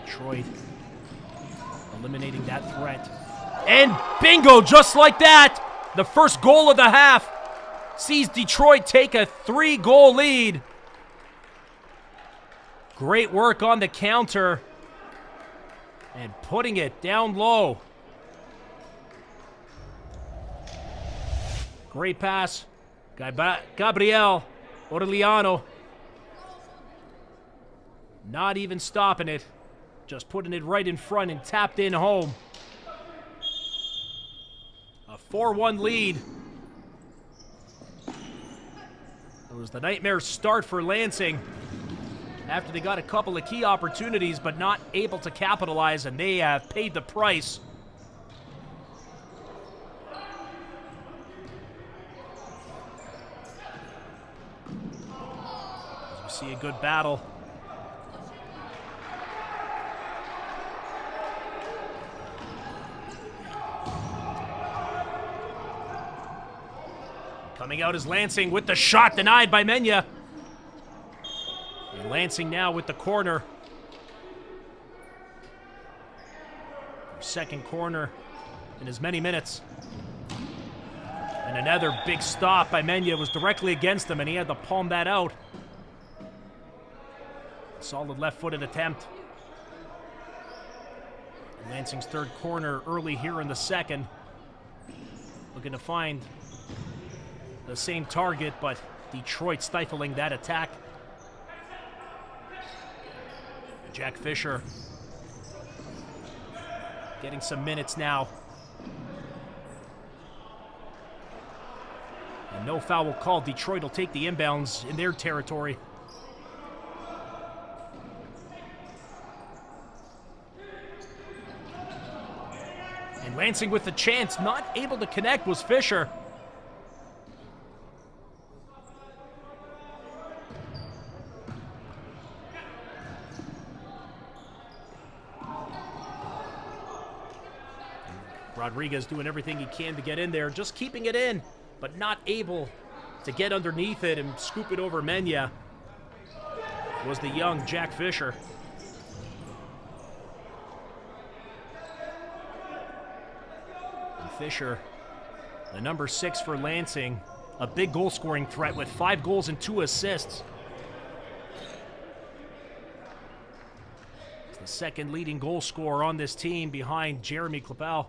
[SPEAKER 1] Detroit eliminating that threat. And bingo, just like that! The first goal of the half sees Detroit take a 3-goal lead. Great work on the counter and putting it down low. Great pass. Gabriel Orellano. Not even stopping it. Just putting it right in front and tapped in home. A 4-1 lead. It was the nightmare start for Lansing after they got a couple of key opportunities but not able to capitalize, and they have paid the price. As we see a good battle. Coming out is Lansing with the shot denied by Mena. And Lansing now with the corner. Their second corner in as many minutes. And another big stop by Mena was directly against him, and he had to palm that out. Solid left-footed attempt. Lansing's third corner early here in the second. Looking to find the same target, but Detroit stifling that attack. Jack Fisher getting some minutes now. And no foul call. Detroit will take the inbounds in their territory. And Lansing with the chance, not able to connect was Fisher. Rodriguez doing everything he can to get in there, just keeping it in, but not able to get underneath it and scoop it over Mena. Was the young Jack Fisher. And Fisher, the number 6 for Lansing, a big goal-scoring threat with 5 goals and 2 assists. He's the second leading goal scorer on this team behind Jeremy Klapal.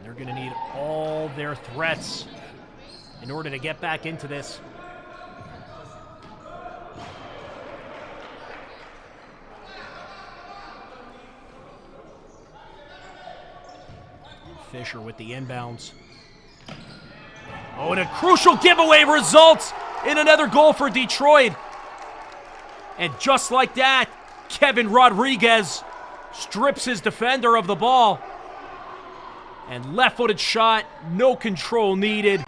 [SPEAKER 1] They're going to need all their threats in order to get back into this. Fisher with the inbounds. Oh, and a crucial giveaway results in another goal for Detroit. And just like that, Kevin Rodriguez strips his defender of the ball. And left-footed shot, no control needed.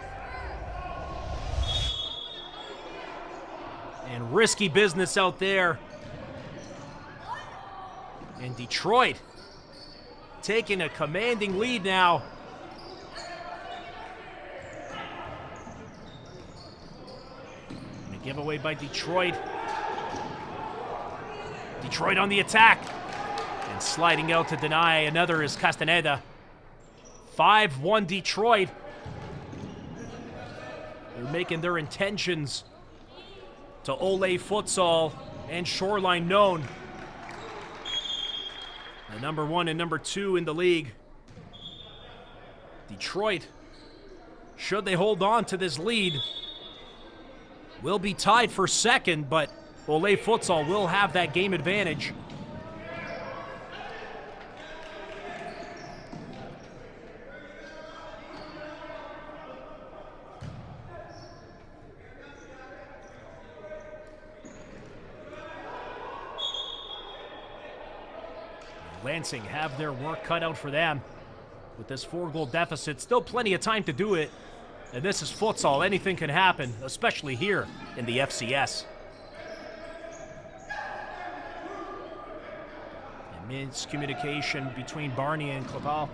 [SPEAKER 1] And risky business out there. And Detroit taking a commanding lead now. And a giveaway by Detroit. Detroit on the attack. And sliding out to deny another is Castaneda. 5-1 Detroit. They're making their intentions to Ole Futsal and Shoreline known. The number 1 and number 2 in the league. Detroit, should they hold on to this lead, will be tied for second, but Ole Futsal will have that game advantage. Lansing have their work cut out for them. With this 4-goal deficit, still plenty of time to do it. And this is futsal. Anything can happen, especially here in the FCS. And miscommunication between Barney and Klapal.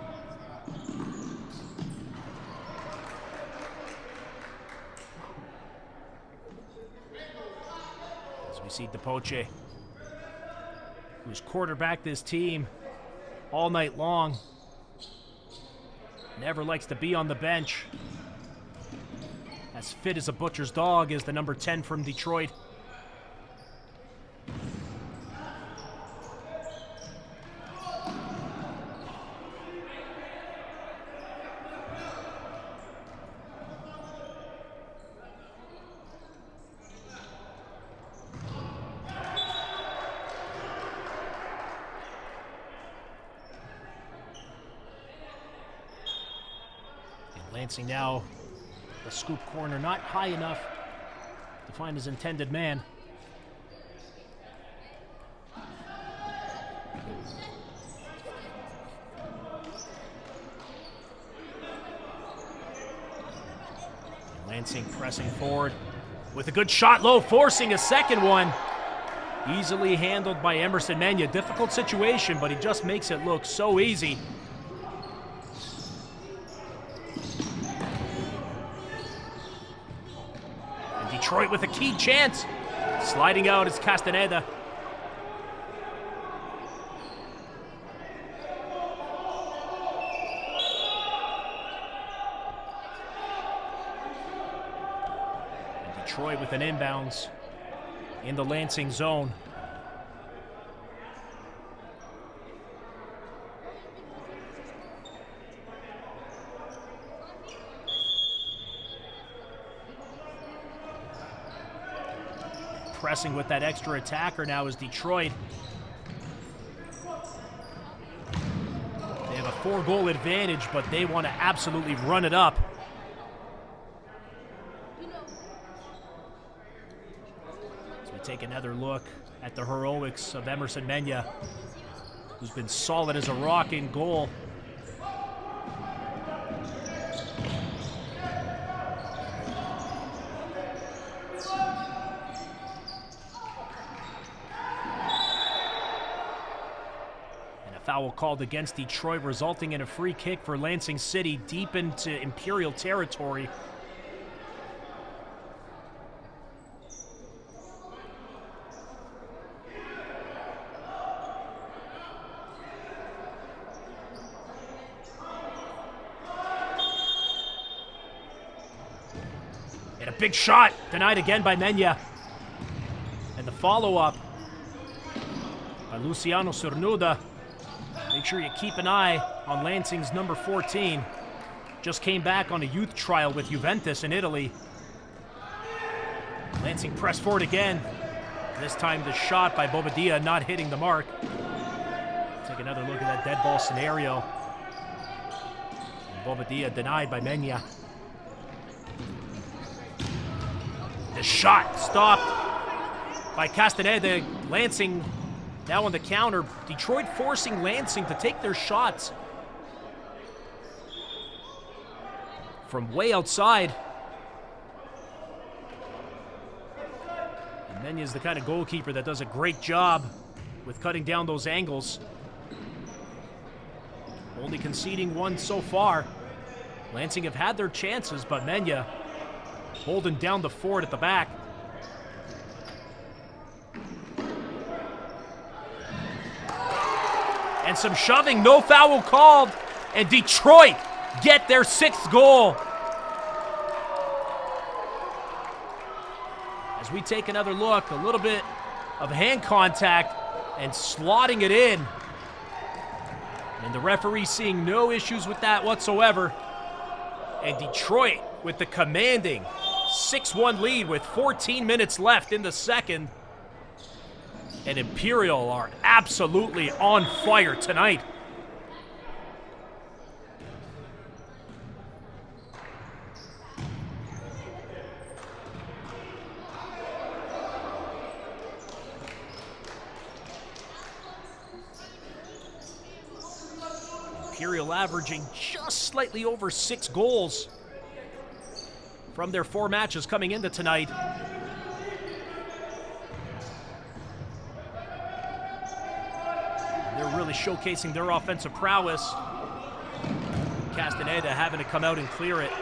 [SPEAKER 1] As we see DePoce, who's quarterbacked this team all night long. Never likes to be on the bench. As fit as a butcher's dog is the number 10 from Detroit. Lansing now, the scoop corner not high enough to find his intended man. Lansing pressing forward with a good shot low, forcing a second one. Easily handled by Emerson Mena. Difficult situation, but he just makes it look so easy. Detroit with a key chance. Sliding out is Castaneda. Detroit with an inbounds in the Lansing zone. Pressing with that extra attacker now is Detroit. They have a 4-goal advantage, but they want to absolutely run it up. As we take another look at the heroics of Emerson Mena, who's been solid as a rock in goal. Foul called against Detroit, resulting in a free kick for Lansing City deep into Imperial territory. And a big shot denied again by Mena. And the follow-up by Luciano Cernuda. Make sure you keep an eye on Lansing's number 14. Just came back on a youth trial with Juventus in Italy. Lansing pressed forward again. This time the shot by Bobadilla not hitting the mark. Take another look at that dead ball scenario. And Bobadilla denied by Mena. The shot stopped by Castaneda. Lansing now on the counter. Detroit forcing Lansing to take their shots from way outside. And Mena's the kind of goalkeeper that does a great job with cutting down those angles. Only conceding one so far. Lansing have had their chances, but Mena holding down the fort at the back. And some shoving, no foul called, and Detroit get their 6th goal. As we take another look, a little bit of hand contact and slotting it in. And the referee seeing no issues with that whatsoever. And Detroit with the commanding 6-1 lead with 14 minutes left in the second. And Imperial are absolutely on fire tonight. Imperial averaging just slightly over 6 goals from their 4 matches coming into tonight. They're really showcasing their offensive prowess. Castaneda having to come out and clear it.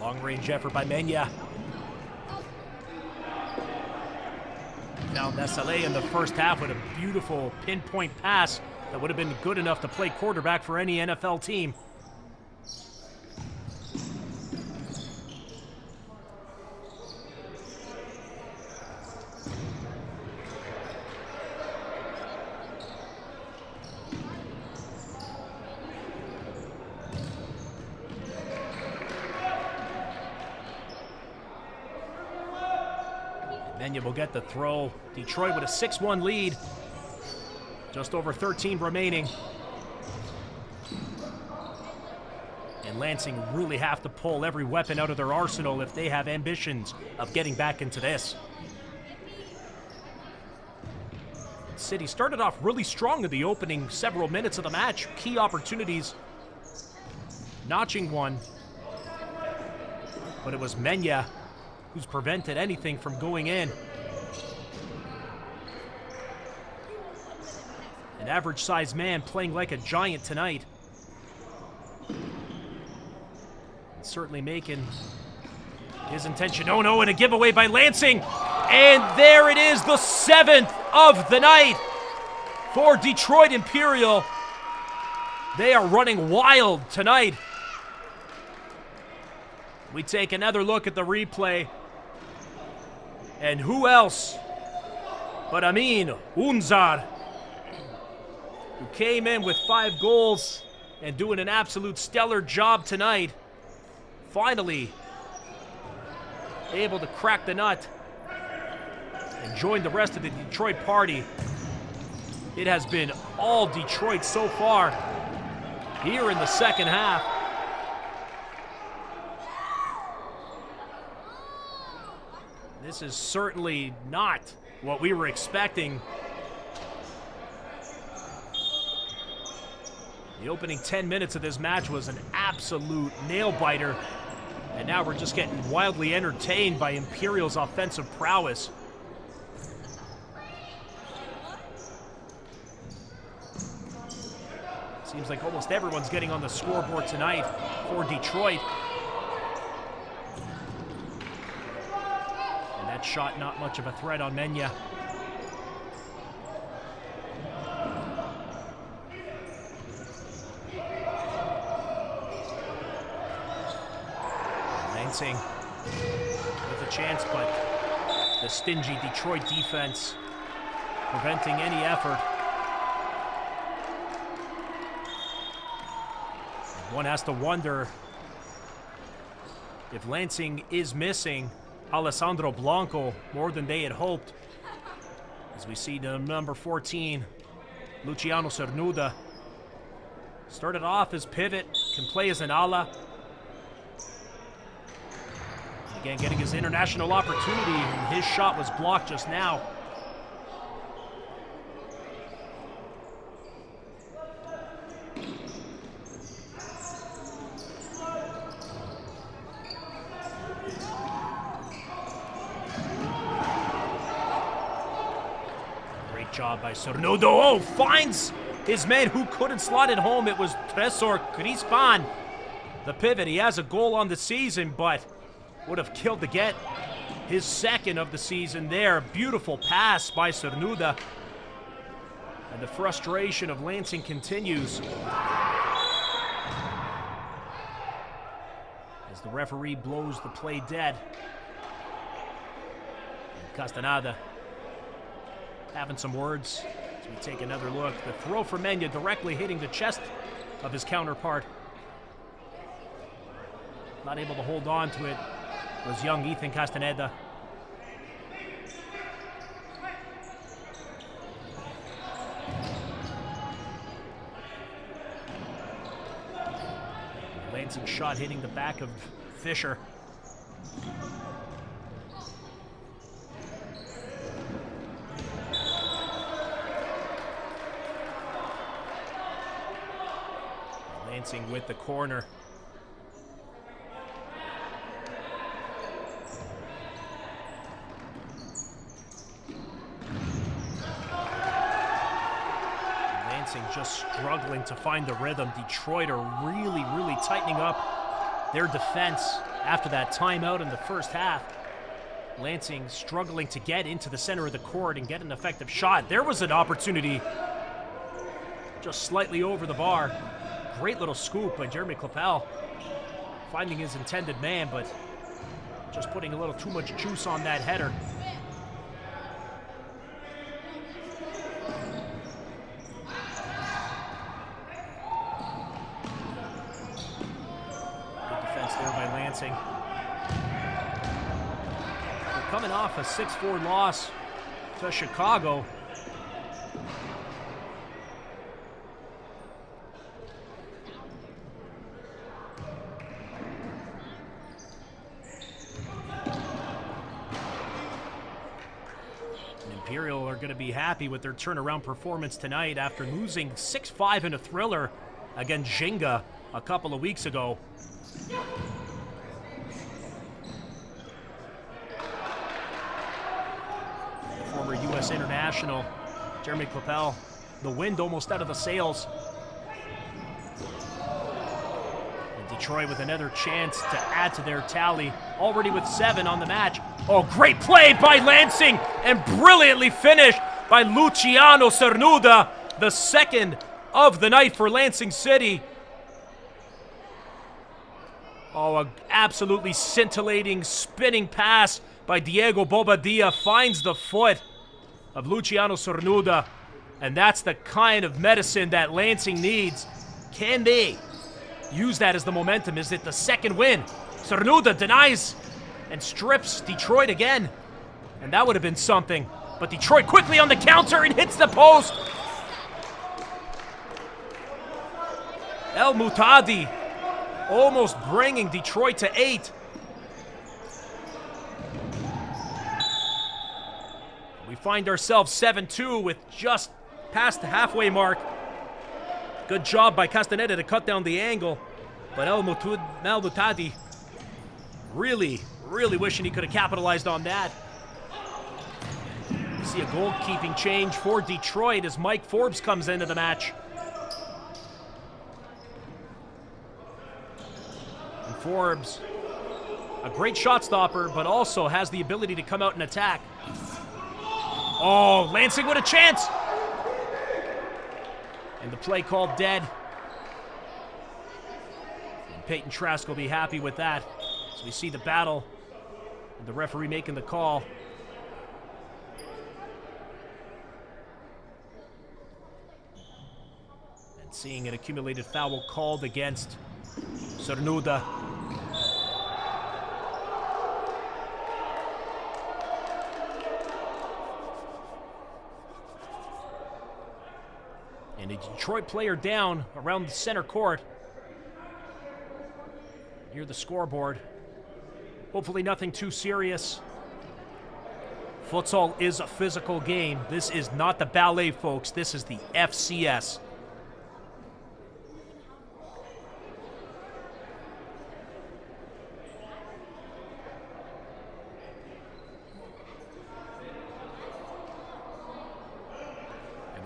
[SPEAKER 1] Long-range effort by Mena. Found Esaleh in the first half with a beautiful pinpoint pass that would have been good enough to play quarterback for any NFL team. Mena will get the throw. Detroit with a 6-1 lead. Just over 13 remaining. And Lansing really have to pull every weapon out of their arsenal if they have ambitions of getting back into this. City started off really strong in the opening several minutes of the match. Key opportunities. Notching one. But it was Mena who's prevented anything from going in. An average-sized man playing like a giant tonight. certainly making his intention. Oh no, and a giveaway by Lansing. And there it is, the 7th of the night for Detroit Imperial. They are running wild tonight. We take another look at the replay. And who else but Amin Unzar, who came in with 5 goals and doing an absolute stellar job tonight. Finally able to crack the nut and join the rest of the Detroit party. It has been all Detroit so far here in the second half. This is certainly not what we were expecting. The opening 10 minutes of this match was an absolute nail-biter, and now we're just getting wildly entertained by Imperial's offensive prowess. Seems like almost everyone's getting on the scoreboard tonight for Detroit. And that shot, not much of a threat on Mena. Lansing with a chance, but the stingy Detroit defense preventing any effort. One has to wonder if Lansing is missing Alessandro Blanco more than they had hoped. As we see the number 14, Luciano Cernuda, started off as pivot, can play as an ala. Again, getting his international opportunity, and his shot was blocked just now. Job by Cernuda. Oh, finds his man who couldn't slot it home. It was Tresor Crispan, the pivot. He has a goal on the season, but would have killed to get his second of the season there. Beautiful pass by Cernuda. And the frustration of Lansing continues as the referee blows the play dead. And Castaneda having some words as we take another look. The throw for Mena directly hitting the chest of his counterpart. Not able to hold on to it was young Ethan Castaneda. Lansing shot hitting the back of Fisher. Lansing with the corner. Lansing just struggling to find the rhythm. Detroit are really tightening up their defense after that timeout in the first half. Lansing struggling to get into the center of the court and get an effective shot. There was an opportunity just slightly over the bar. Great little scoop by Jeremy Clapel, finding his intended man, but just putting a little too much juice on that header. Good defense there by Lansing. They're coming off a 6-4 loss to Chicago. Imperial are going to be happy with their turnaround performance tonight after losing 6-5 in a thriller against Ginga a couple of weeks ago. The former U.S. international Jeremy Clapel, the wind almost out of the sails. And Detroit with another chance to add to their tally, already with 7 on the match. Oh, great play by Lansing, and brilliantly finished by Luciano Cernuda, the second of the night for Lansing City. Oh, an absolutely scintillating spinning pass by Diego Bobadilla finds the foot of Luciano Cernuda, and that's the kind of medicine that Lansing needs. Can they use that as the momentum? Is it the second win? Cernuda denies and strips Detroit again, and that would have been something. But Detroit quickly on the counter and hits the post. El Mutadi almost bringing Detroit to 8. We find ourselves 7-2 with just past the halfway mark. Good job by Castaneda to cut down the angle, but El Mutadi really wishing he could have capitalized on that. We see a goalkeeping change for Detroit as Mike Forbes comes into the match. And Forbes, a great shot stopper, but also has the ability to come out and attack. Oh, Lansing with a chance! And the play called dead. And Peyton Trask will be happy with that. So we see the battle, and the referee making the call. And seeing an accumulated foul called against Cernuda. And a Detroit player down around the center court. Near the scoreboard. Hopefully nothing too serious. Futsal is a physical game. This is not the ballet, folks. This is the FCS.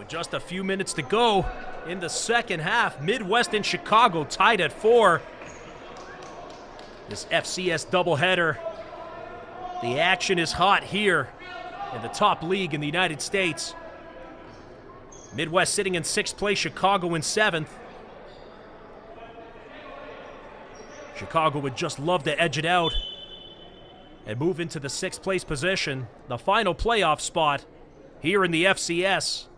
[SPEAKER 1] Just a few minutes to go in the second half. Midwest and Chicago tied at 4. This FCS doubleheader. The action is hot here in the top league in the United States. Midwest sitting in 6th place, Chicago in 7th. Chicago would just love to edge it out and move into the 6th place position, the final playoff spot here in the FCS.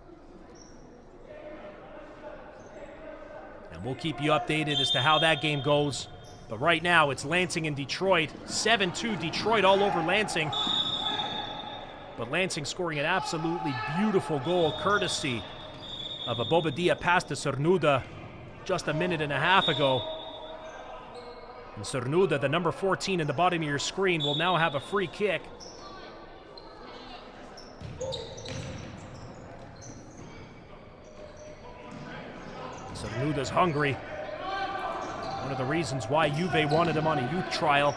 [SPEAKER 1] And we'll keep you updated as to how that game goes. But right now, it's Lansing and Detroit. 7-2 Detroit all over Lansing. But Lansing scoring an absolutely beautiful goal, courtesy of a Bobadilla pass to Cernuda just a minute and a half ago. And Cernuda, the number 14 in the bottom of your screen, will now have a free kick. Cernuda's hungry. One of the reasons why Juve wanted him on a youth trial.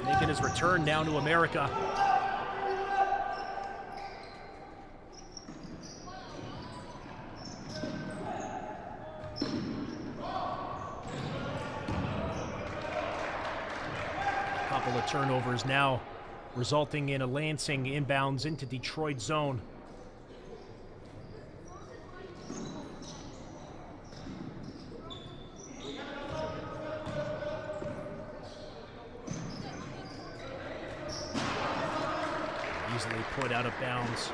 [SPEAKER 1] Making his return down to America. A couple of turnovers now, resulting in a Lansing inbounds into Detroit zone. Easily put out of bounds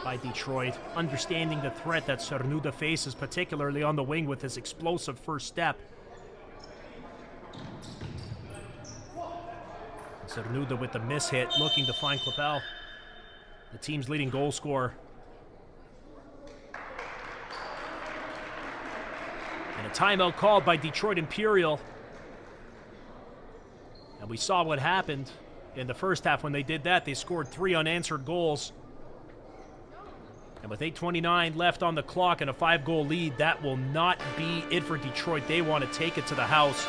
[SPEAKER 1] by Detroit, understanding the threat that Cernuda faces, particularly on the wing with his explosive first step. Cernuda with the mishit, looking to find Clapel, the team's leading goal scorer. And a timeout called by Detroit Imperial. And we saw what happened in the first half. When they did that, they scored 3 unanswered goals. And with 8:29 left on the clock and a 5-goal lead, that will not be it for Detroit. They want to take it to the house.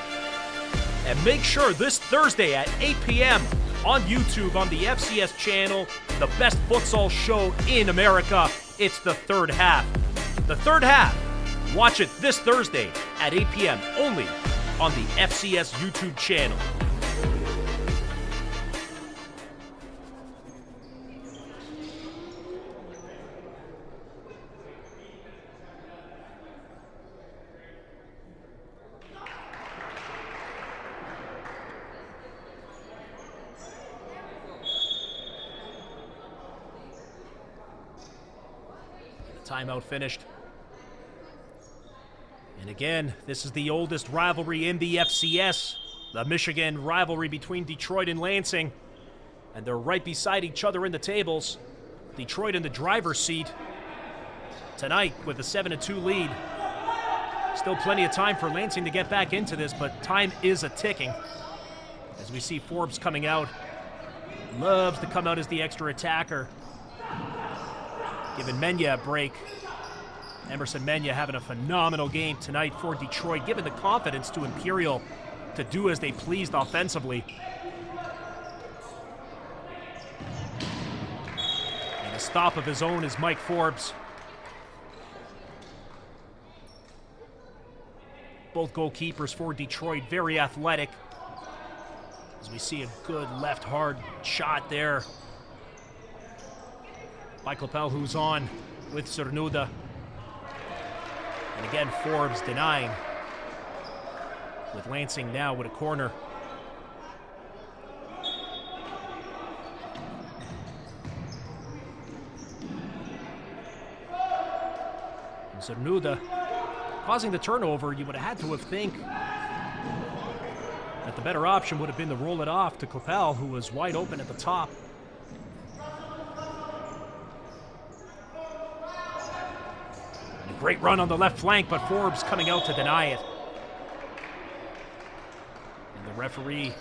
[SPEAKER 1] And make sure this Thursday at 8 p.m. on YouTube on the FCS channel, the best futsal show in America, it's the third half. The third half, watch it this Thursday at 8 p.m. only on the FCS YouTube channel. Timeout finished. And again, this is the oldest rivalry in the FCS, the Michigan rivalry between Detroit and Lansing. And they're right beside each other in the tables. Detroit in the driver's seat tonight with a 7-2 lead. Still plenty of time for Lansing to get back into this, but time is a-ticking. As we see Forbes coming out. Loves to come out as the extra attacker. Giving Mena a break. Emerson Mena having a phenomenal game tonight for Detroit, giving the confidence to Imperial to do as they pleased offensively. And a stop of his own is Mike Forbes. Both goalkeepers for Detroit, very athletic. As we see a good left hard shot there by Coppell, who's on with Cernuda. And again, Forbes denying. With Lansing now with a corner. And Cernuda causing the turnover. You would have had to have think that the better option would have been to roll it off to Coppell, who was wide open at the top. Great run on the left flank, but Forbes coming out to deny it. And the referee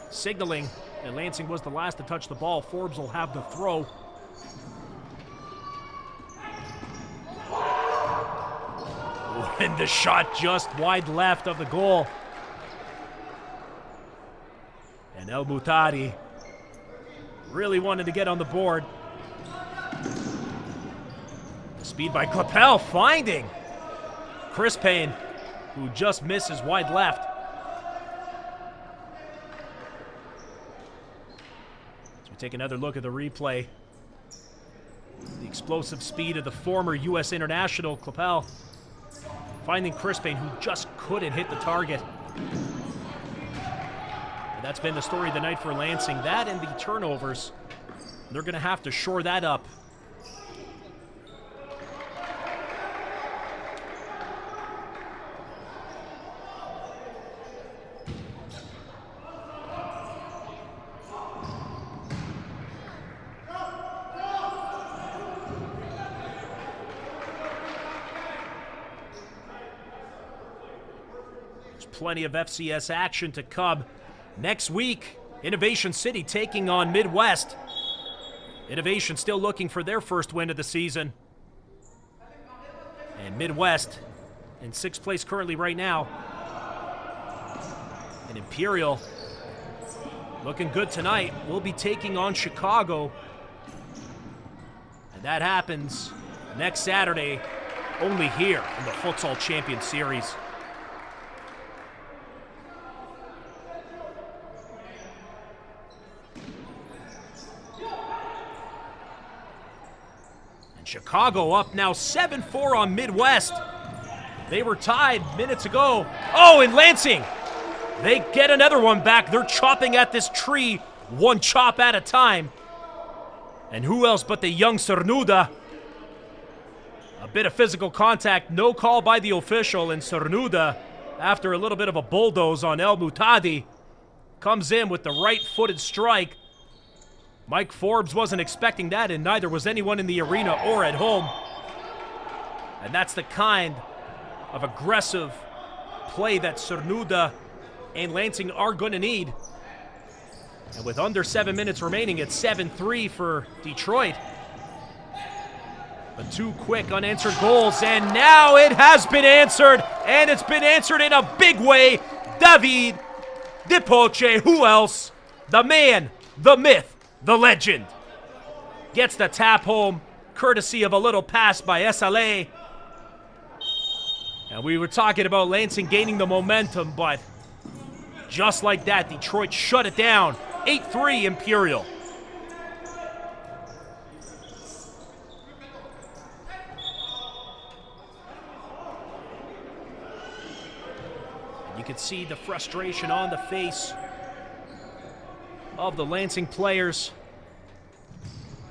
[SPEAKER 1] signaling that Lansing was the last to touch the ball. Forbes will have the throw. And the shot just wide left of the goal. And El Moutadi really wanted to get on the board. Speed by Coppell, finding Chris Payne, who just misses wide left. So we take another look at the replay. The explosive speed of the former U.S. international, Coppell, finding Chris Payne, who just couldn't hit the target. And that's been the story of the night for Lansing. That and the turnovers. They're going to have to shore that up. Plenty of FCS action to come. Next week, Innovation City taking on Midwest. Innovation still looking for their first win of the season. And Midwest in 6th place currently right now. And Imperial looking good tonight. We'll be taking on Chicago. And that happens next Saturday, only here in the Futsal Champions Series. Chicago up now 7-4 on Midwest. They were tied minutes ago. Oh, and Lansing, they get another one back. They're chopping at this tree, one chop at a time. And who else but the young Cernuda? A bit of physical contact, no call by the official, and Cernuda, after a little bit of a bulldoze on El Moutadi, comes in with the right-footed strike. Mike Forbes wasn't expecting that, and neither was anyone in the arena or at home. And that's the kind of aggressive play that Cernuda and Lansing are going to need. And with under 7 minutes remaining, it's 7-3 for Detroit. But 2 quick unanswered goals, and now it has been answered, and it's been answered in a big way. David DePoce, who else? The man, the myth, the legend, gets the tap home, courtesy of a little pass by Esaleh. And we were talking about Lansing gaining the momentum, but just like that, Detroit shut it down. 8-3 Imperial. You can see the frustration on the face of the Lansing players.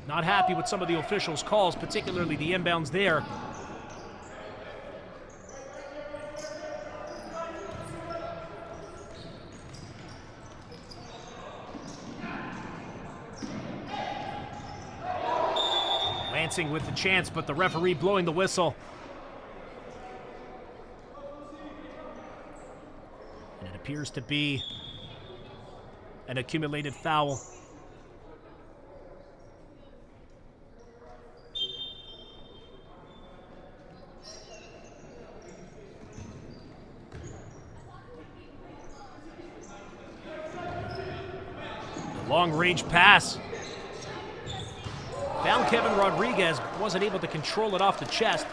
[SPEAKER 1] Not happy with some of the officials' calls, particularly the inbounds there. Lansing with the chance, but the referee blowing the whistle. And it appears to be an accumulated foul. The long-range pass. Found Kevin Rodriguez, wasn't able to control it off the chest.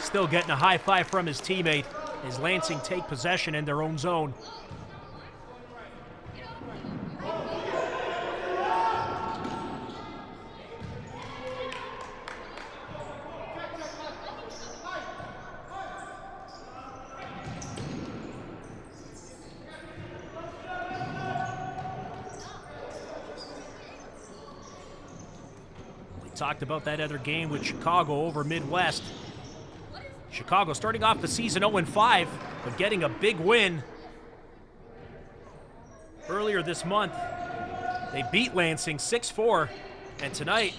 [SPEAKER 1] Still getting a high five from his teammate as Lansing take possession in their own zone. Talked about that other game with Chicago over Midwest. Chicago starting off the season 0-5, but getting a big win earlier this month. They beat Lansing 6-4, and tonight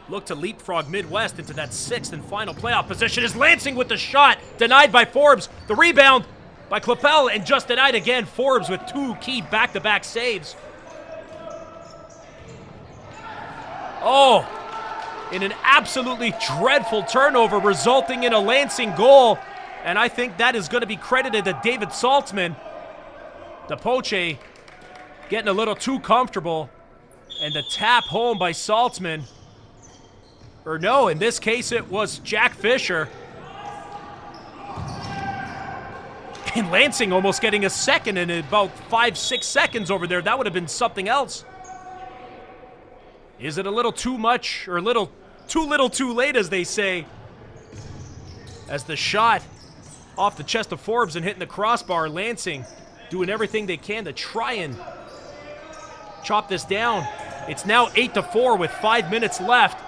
[SPEAKER 1] look to leapfrog Midwest into that sixth and final playoff position as Lansing with the shot, denied by Forbes. The rebound by Clapel, and just denied again. Forbes with two key back-to-back saves. Oh! In an absolutely dreadful turnover, resulting in a Lansing goal. And I think that is going to be credited to David Saltzman. DePoce getting a little too comfortable. And the tap home by Saltzman. Or no, in this case it was Jack Fisher. And Lansing almost getting a second in about 5-6 seconds over there. That would have been something else. Is it a little too much, or too little too late, as they say? As the shot off the chest of Forbes and hitting the crossbar, Lansing doing everything they can to try and chop this down. It's now 8-4 with 5 minutes left.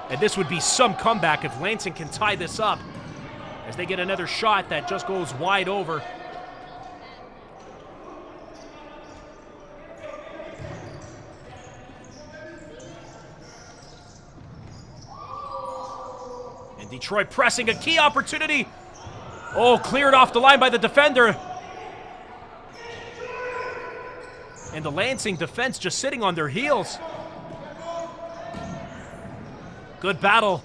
[SPEAKER 1] And this would be some comeback if Lansing can tie this up, as they get another shot that just goes wide over. Detroit pressing a key opportunity. Oh, cleared off the line by the defender. And the Lansing defense just sitting on their heels. Good battle.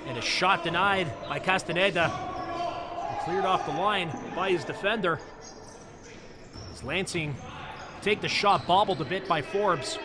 [SPEAKER 1] And a shot denied by Castaneda. Cleared off the line by his defender. As Lansing take the shot, bobbled a bit by Forbes.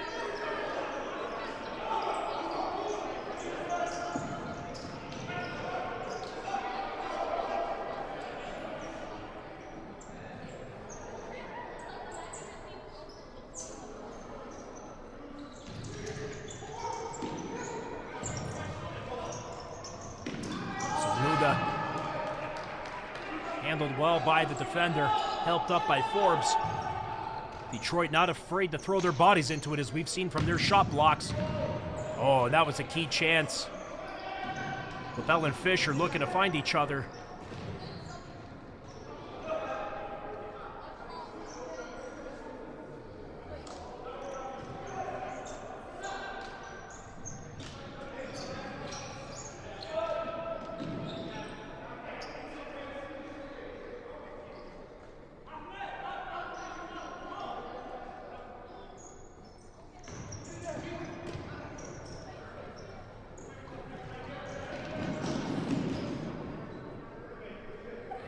[SPEAKER 1] Handled well by the defender, helped up by Forbes. Detroit not afraid to throw their bodies into it, as we've seen from their shot blocks. Oh, that was a key chance. Clapel and Fisher looking to find each other.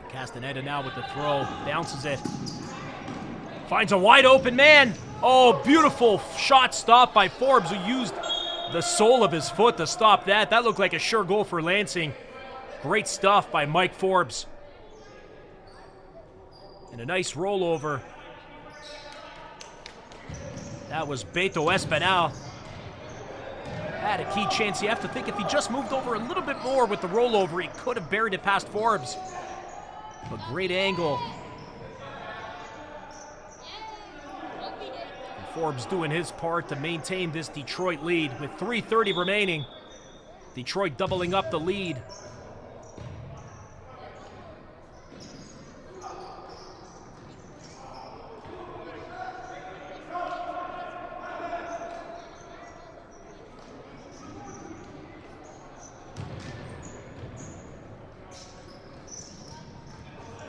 [SPEAKER 1] Castaneda now with the throw, bounces it. Finds a wide open man. Oh, beautiful shot stopped by Forbes, who used the sole of his foot to stop that. That looked like a sure goal for Lansing. Great stuff by Mike Forbes. And a nice rollover. That was Beto Espinal. Had a key chance. You have to think if he just moved over a little bit more with the rollover, he could have buried it past Forbes. But great angle. And Forbes doing his part to maintain this Detroit lead with 3:30 remaining. Detroit doubling up the lead.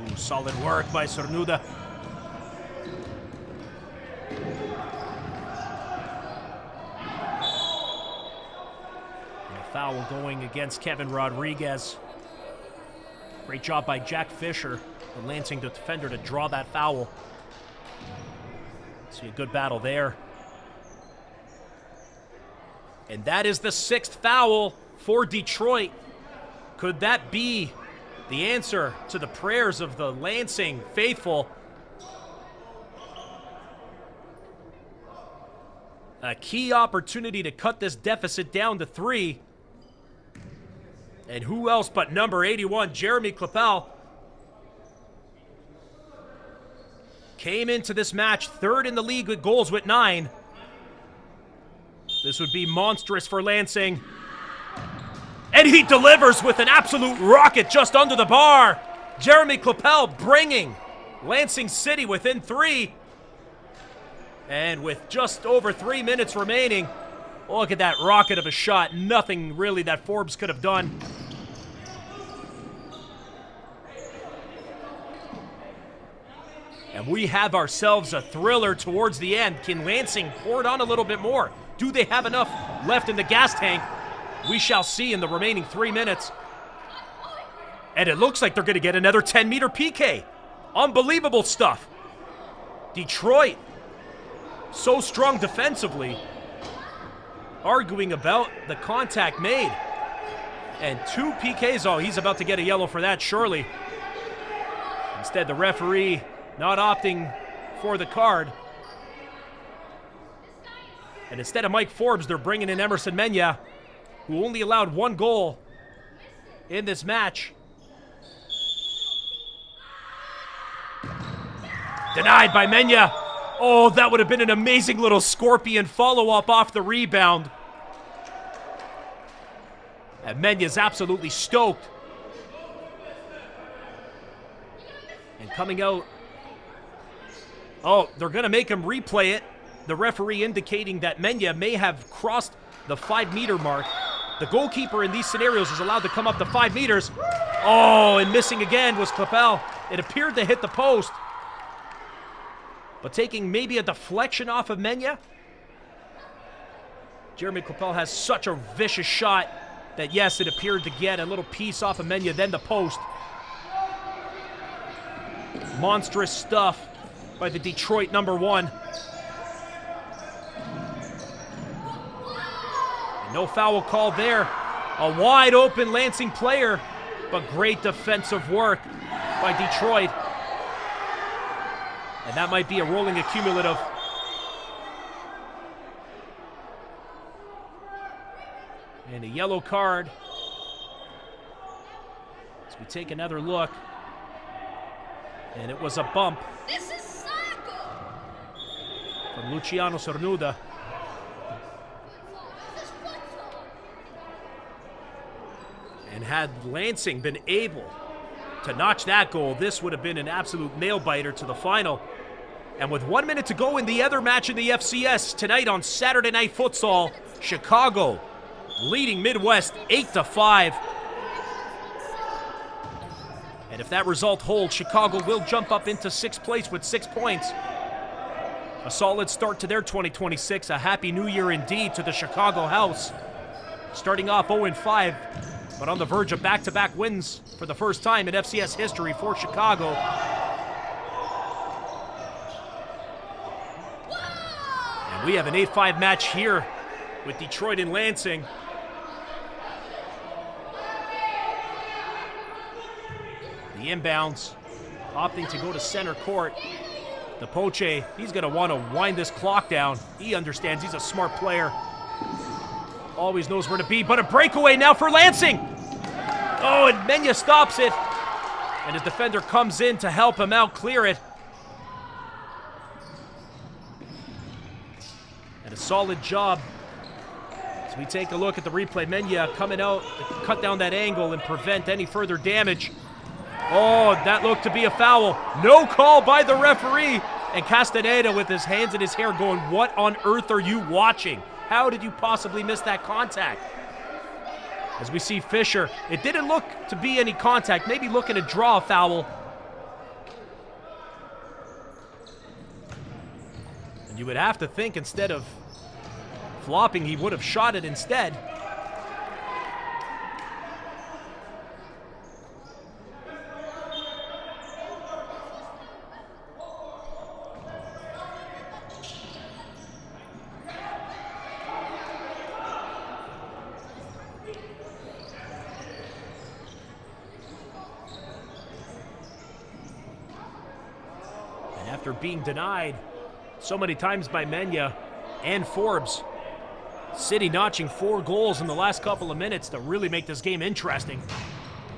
[SPEAKER 1] Ooh, solid work by Cernuda. And a foul going against Kevin Rodriguez. Great job by Jack Fisher, the Lansing defender, to draw that foul. See a good battle there. And that is the 6th foul for Detroit. Could that be the answer to the prayers of the Lansing faithful? A key opportunity to cut this deficit down to 3. And who else but number 81, Jeremy Kleppel, came into this match 3rd in the league with goals with 9. This would be monstrous for Lansing. And he delivers with an absolute rocket just under the bar. Jeremy Kleppel bringing Lansing City within 3. And with just over 3 minutes remaining, look at that rocket of a shot. Nothing really that Forbes could have done. And we have ourselves a thriller towards the end. Can Lansing pour it on a little bit more? Do they have enough left in the gas tank? We shall see in the remaining 3 minutes. And it looks like they're going to get another 10-meter PK. Unbelievable stuff. Detroit, so strong defensively, arguing about the contact made. And 2 PKs. Oh, he's about to get a yellow for that, surely. Instead, the referee not opting for the card. And instead of Mike Forbes, they're bringing in Emerson Mena, who only allowed 1 goal in this match. Denied by Mena. Oh, that would have been an amazing little scorpion follow-up off the rebound. And Mena's absolutely stoked. And coming out. Oh, they're going to make him replay it. The referee indicating that Mena may have crossed the 5-meter mark. The goalkeeper in these scenarios is allowed to come up to 5 meters. Oh, and missing again was Kleppel. It appeared to hit the post. But taking maybe a deflection off of Mena. Jeremy Kleppel has such a vicious shot that, yes, it appeared to get a little piece off of Mena, then the post. Monstrous stuff by the Detroit number 1. No foul called there. A wide open Lansing player, but great defensive work by Detroit. And that might be a rolling accumulative. And a yellow card. As we take another look. And it was a bump from Luciano Cernuda. And had Lansing been able to notch that goal, this would have been an absolute nail-biter to the final. And with 1 minute to go in the other match in the FCS, tonight on Saturday Night Futsal, Chicago leading Midwest 8-5. And if that result holds, Chicago will jump up into 6th place with 6 points. A solid start to their 2026. A happy new year indeed to the Chicago House. Starting off 0-5. But on the verge of back-to-back wins for the first time in FCS history for Chicago. We have an 8-5 match here with Detroit and Lansing. The inbounds opting to go to center court. DePoce, he's going to want to wind this clock down. He understands. He's a smart player. Always knows where to be, but a breakaway now for Lansing. Oh, and Mena stops it. And his defender comes in to help him out, clear it. And a solid job. As we take a look at the replay, Mena coming out to cut down that angle and prevent any further damage. Oh, that looked to be a foul. No call by the referee. And Castaneda with his hands in his hair going, what on earth are you watching? How did you possibly miss that contact? As we see Fisher, it didn't look to be any contact, maybe looking to draw a foul. And you would have to think instead of flopping, he would have shot it instead. After being denied so many times by Mena and Forbes, City notching 4 goals in the last couple of minutes to really make this game interesting.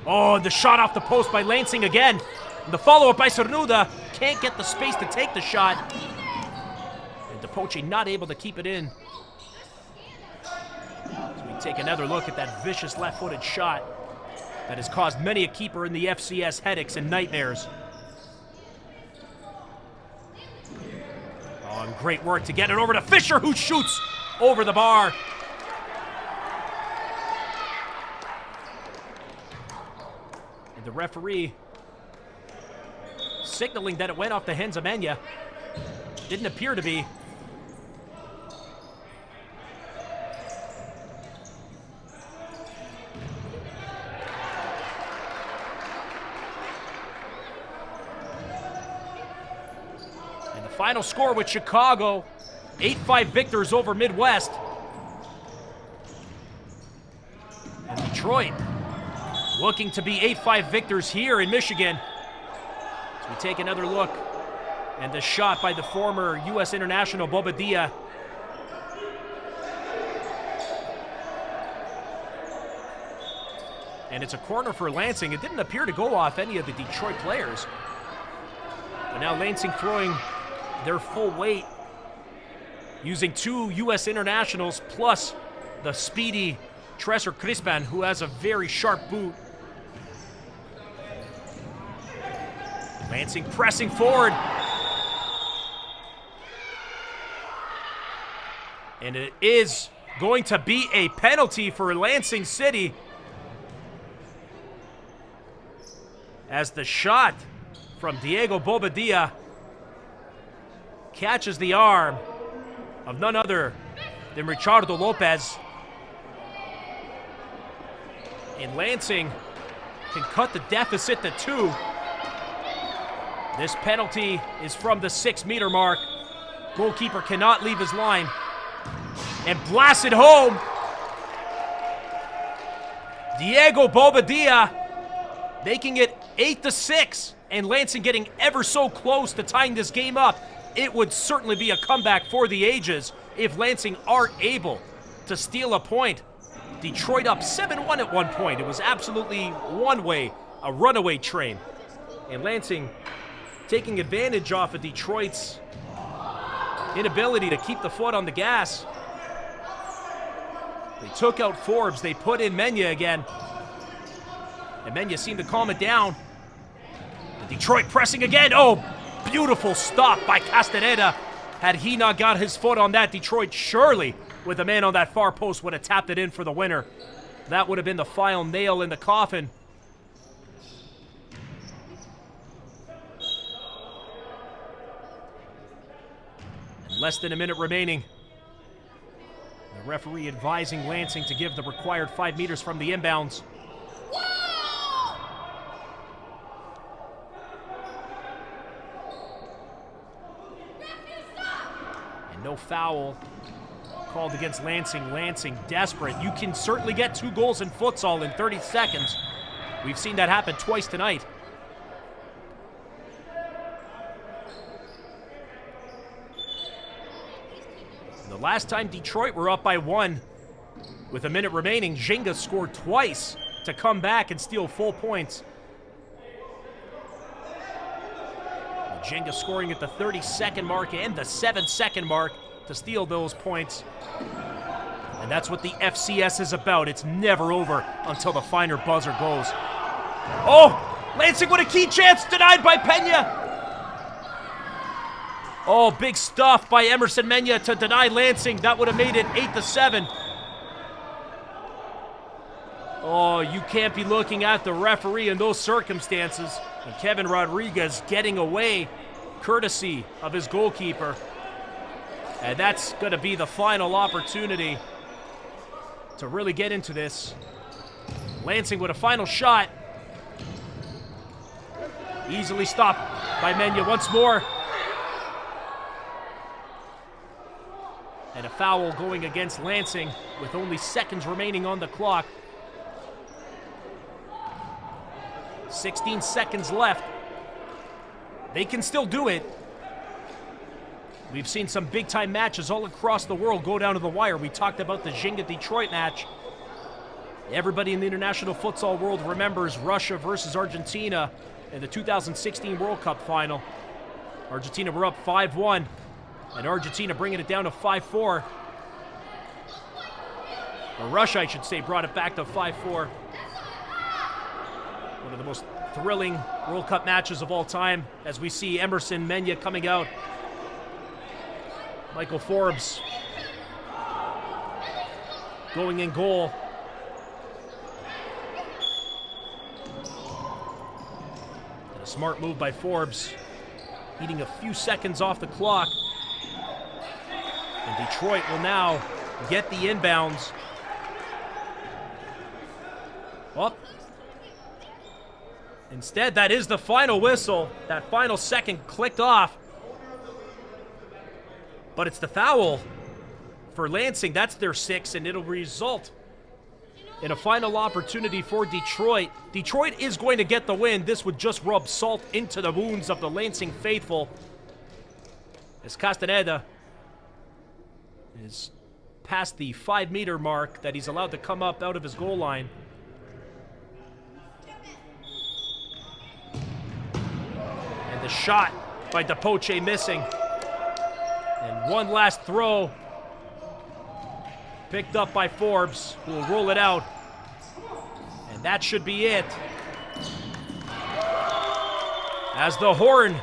[SPEAKER 1] Oh, the shot off the post by Lansing again. And the follow-up by Cernuda. Can't get the space to take the shot. And DePoce not able to keep it in. So we take another look at that vicious left-footed shot that has caused many a keeper in the FCS headaches and nightmares. And great work to get it over to Fisher, who shoots over the bar. And the referee signaling that it went off the hands of Mena. Didn't appear to be. Final score with Chicago, 8-5 victors over Midwest. And Detroit looking to be 8-5 victors here in Michigan. So we take another look. And the shot by the former U.S. international Bobadilla. And it's a corner for Lansing. It didn't appear to go off any of the Detroit players. But now Lansing throwing their full weight, using 2 U.S. internationals plus the speedy Tresor Crispan, who has a very sharp boot. Lansing pressing forward. And it is going to be a penalty for Lansing City, as the shot from Diego Bobadilla catches the arm of none other than Ricardo Lopez. And Lansing can cut the deficit to 2. This penalty is from the 6-meter mark. Goalkeeper cannot leave his line. And blast it home. Diego Bobadilla making it 8-6. And Lansing getting ever so close to tying this game up. It would certainly be a comeback for the ages if Lansing aren't able to steal a point. Detroit up 7-1 at one point. It was absolutely one-way, a runaway train. And Lansing taking advantage off of Detroit's inability to keep the foot on the gas. They took out Forbes. They put in Mena again. And Mena seemed to calm it down. And Detroit pressing again. Oh, beautiful stop by Castaneda. Had he not got his foot on that, Detroit surely, with a man on that far post, would have tapped it in for the winner. That would have been the final nail in the coffin. And less than a minute remaining. The referee advising Lansing to give the required 5 meters from the inbounds. No foul called against Lansing. Lansing desperate. You can certainly get 2 goals in futsal in 30 seconds. We've seen that happen twice tonight. The last time Detroit were up by 1 with a minute remaining, Ginga scored twice to come back and steal full points. Ginga scoring at the 30-second mark and the 7-second mark to steal those points. And that's what the FCS is about. It's never over until the final buzzer goes. Oh! Lansing with a key chance, denied by Pena. Oh, big stuff by Emerson Mena to deny Lansing. That would have made it 8-7. Oh, you can't be looking at the referee in those circumstances. And Kevin Rodriguez getting away courtesy of his goalkeeper. And that's going to be the final opportunity to really get into this. Lansing with a final shot. Easily stopped by Mena once more. And a foul going against Lansing with only seconds remaining on the clock. 16 seconds left. They can still do it. We've seen some big-time matches all across the world go down to the wire. We talked about the Ginga-Detroit match. Everybody in the international futsal world remembers Russia versus Argentina in the 2016 World Cup final. Argentina were up 5-1, and Argentina bringing it down to 5-4. Or Russia, I should say, brought it back to 5-4. One of the most thrilling World Cup matches of all time as we see Emerson Mena coming out. Michael Forbes going in goal. And a smart move by Forbes, eating a few seconds off the clock. And Detroit will now get the inbounds. Well, instead, that is the final whistle. That final second clicked off. But it's the foul for Lansing. That's their 6th, and it'll result in a final opportunity for Detroit. Detroit is going to get the win. This would just rub salt into the wounds of the Lansing faithful, as Castaneda is past the 5-meter mark that he's allowed to come up out of his goal line. And the shot by DePoce missing. And one last throw picked up by Forbes, who will roll it out. And that should be it. As the horn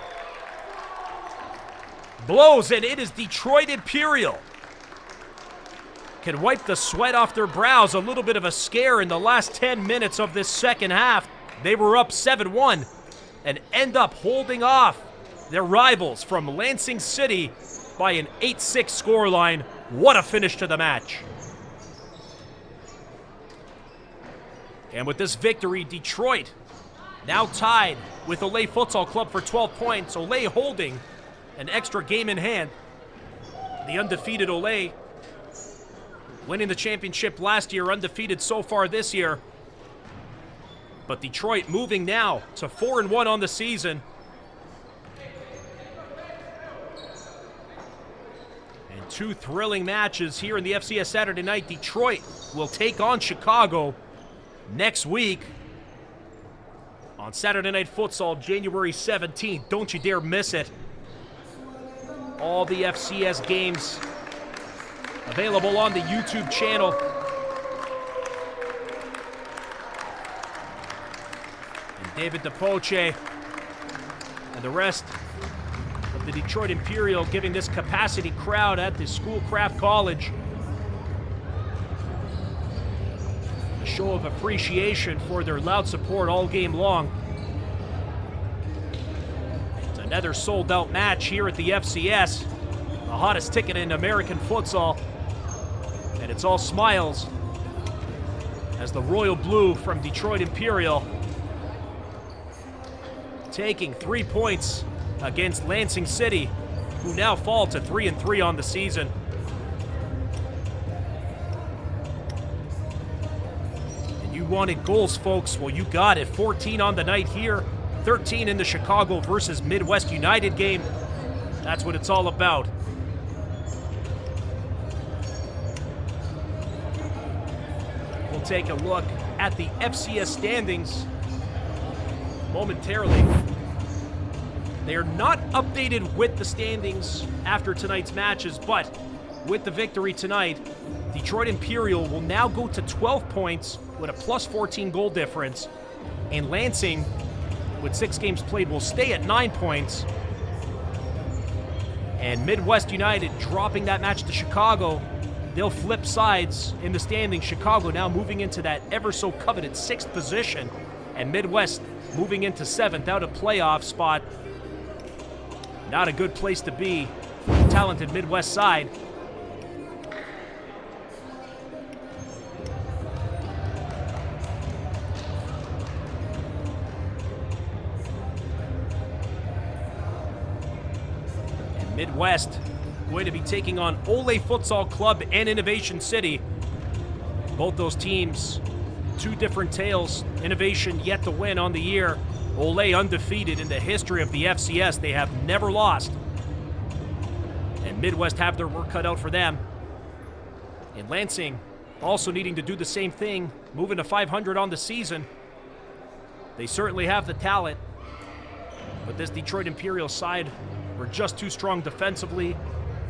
[SPEAKER 1] blows, and it is Detroit Imperial. Can wipe the sweat off their brows. A little bit of a scare in the last 10 minutes of this second half. They were up 7-1 and end up holding off their rivals from Lansing City by an 8-6 scoreline. What a finish to the match. And with this victory, Detroit now tied with Esaleh Futsal Club for 12 points. Esaleh holding an extra game in hand. The undefeated Esaleh winning the championship last year, undefeated so far this year. But Detroit moving now to 4-1 on the season. And 2 thrilling matches here in the FCS Saturday night. Detroit will take on Chicago next week on Saturday Night Futsal, January 17th. Don't you dare miss it. All the FCS games available on the YouTube channel. And David DePoce and the rest of the Detroit Imperial giving this capacity crowd at the Schoolcraft College a show of appreciation for their loud support all game long. It's another sold-out match here at the FCS, the hottest ticket in American futsal. And it's all smiles as the Royal Blue from Detroit Imperial taking 3 points against Lansing City who now fall to 3-3 on the season. And you wanted goals, folks. Well, you got it. 14 on the night here, 13 in the Chicago versus Midwest United game. That's what it's all about. We'll take a look at the FCS standings momentarily. They are not updated with the standings after tonight's matches, but with the victory tonight, Detroit Imperial will now go to 12 points with a plus 14 goal difference, and Lansing, with 6 games played, will stay at 9 points. And Midwest United dropping that match to Chicago. They'll flip sides in the standings. Chicago now moving into that ever so coveted 6th position, and Midwest moving into 7th, out of playoff spot. Not a good place to be for the talented Midwest side. And Midwest going to be taking on Esaleh Futsal Club and Innovation City. Both those teams, 2 different tales. Innovation yet to win on the year. Esaleh undefeated in the history of the FCS. They have never lost. And Midwest have their work cut out for them. And Lansing also needing to do the same thing, moving to 500 on the season. They certainly have the talent. But this Detroit Imperial side were just too strong defensively.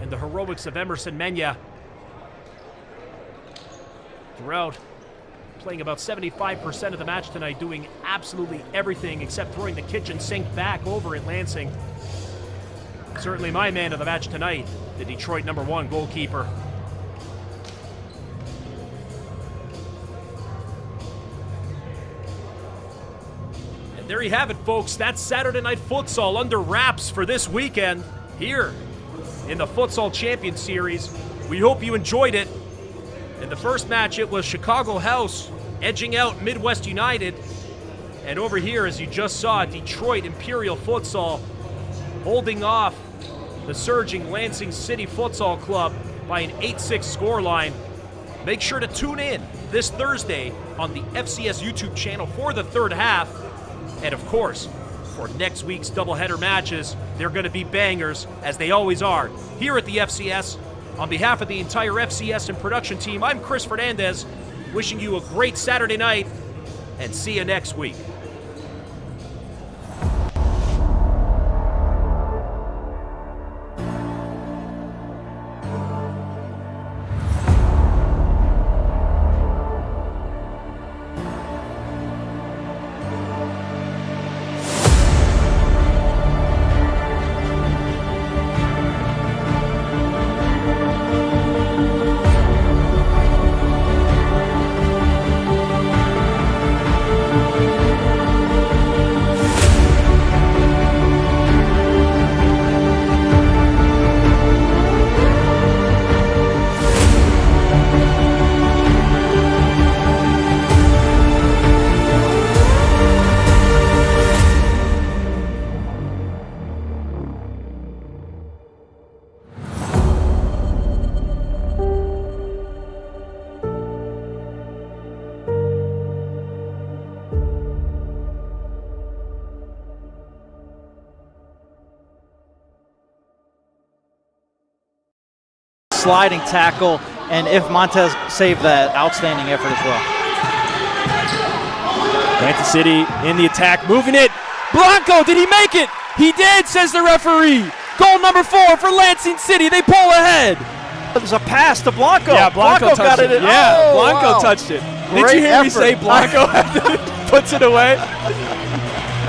[SPEAKER 1] And the heroics of Emerson Mena throughout, playing about 75% of the match tonight, doing absolutely everything except throwing the kitchen sink back over at Lansing. Certainly my man of the match tonight, the Detroit #1 goalkeeper. And there you have it, folks. That's Saturday Night Futsal under wraps for this weekend here in the Futsal Champions Series. We hope you enjoyed it. In the first match, it was Chicago House edging out Midwest United. And over here, as you just saw, Detroit Imperial Futsal holding off the surging Lansing City Futsal Club by an 8-6 scoreline. Make sure to tune in this Thursday on the FCS YouTube channel for the third half. And of course, for next week's doubleheader matches, they're going to be bangers, as they always are, here at the FCS. On behalf of the entire FCS and production team, I'm Chris Fernandez, wishing you a great Saturday night, and see you next week.
[SPEAKER 3] Sliding tackle, and if Montez saved that, outstanding effort as well.
[SPEAKER 2] Lansing City in the attack, moving it. Blanco, did he make it? He did, says the referee. Goal number 4 for Lansing City. They pull ahead.
[SPEAKER 3] There's a pass to Blanco.
[SPEAKER 2] Yeah, Blanco
[SPEAKER 3] got
[SPEAKER 2] touched
[SPEAKER 3] it.
[SPEAKER 2] Yeah,
[SPEAKER 3] Oh,
[SPEAKER 2] Blanco
[SPEAKER 3] wow.
[SPEAKER 2] touched it.
[SPEAKER 3] Great
[SPEAKER 2] Did you hear me
[SPEAKER 3] effort.
[SPEAKER 2] say Blanco puts it away?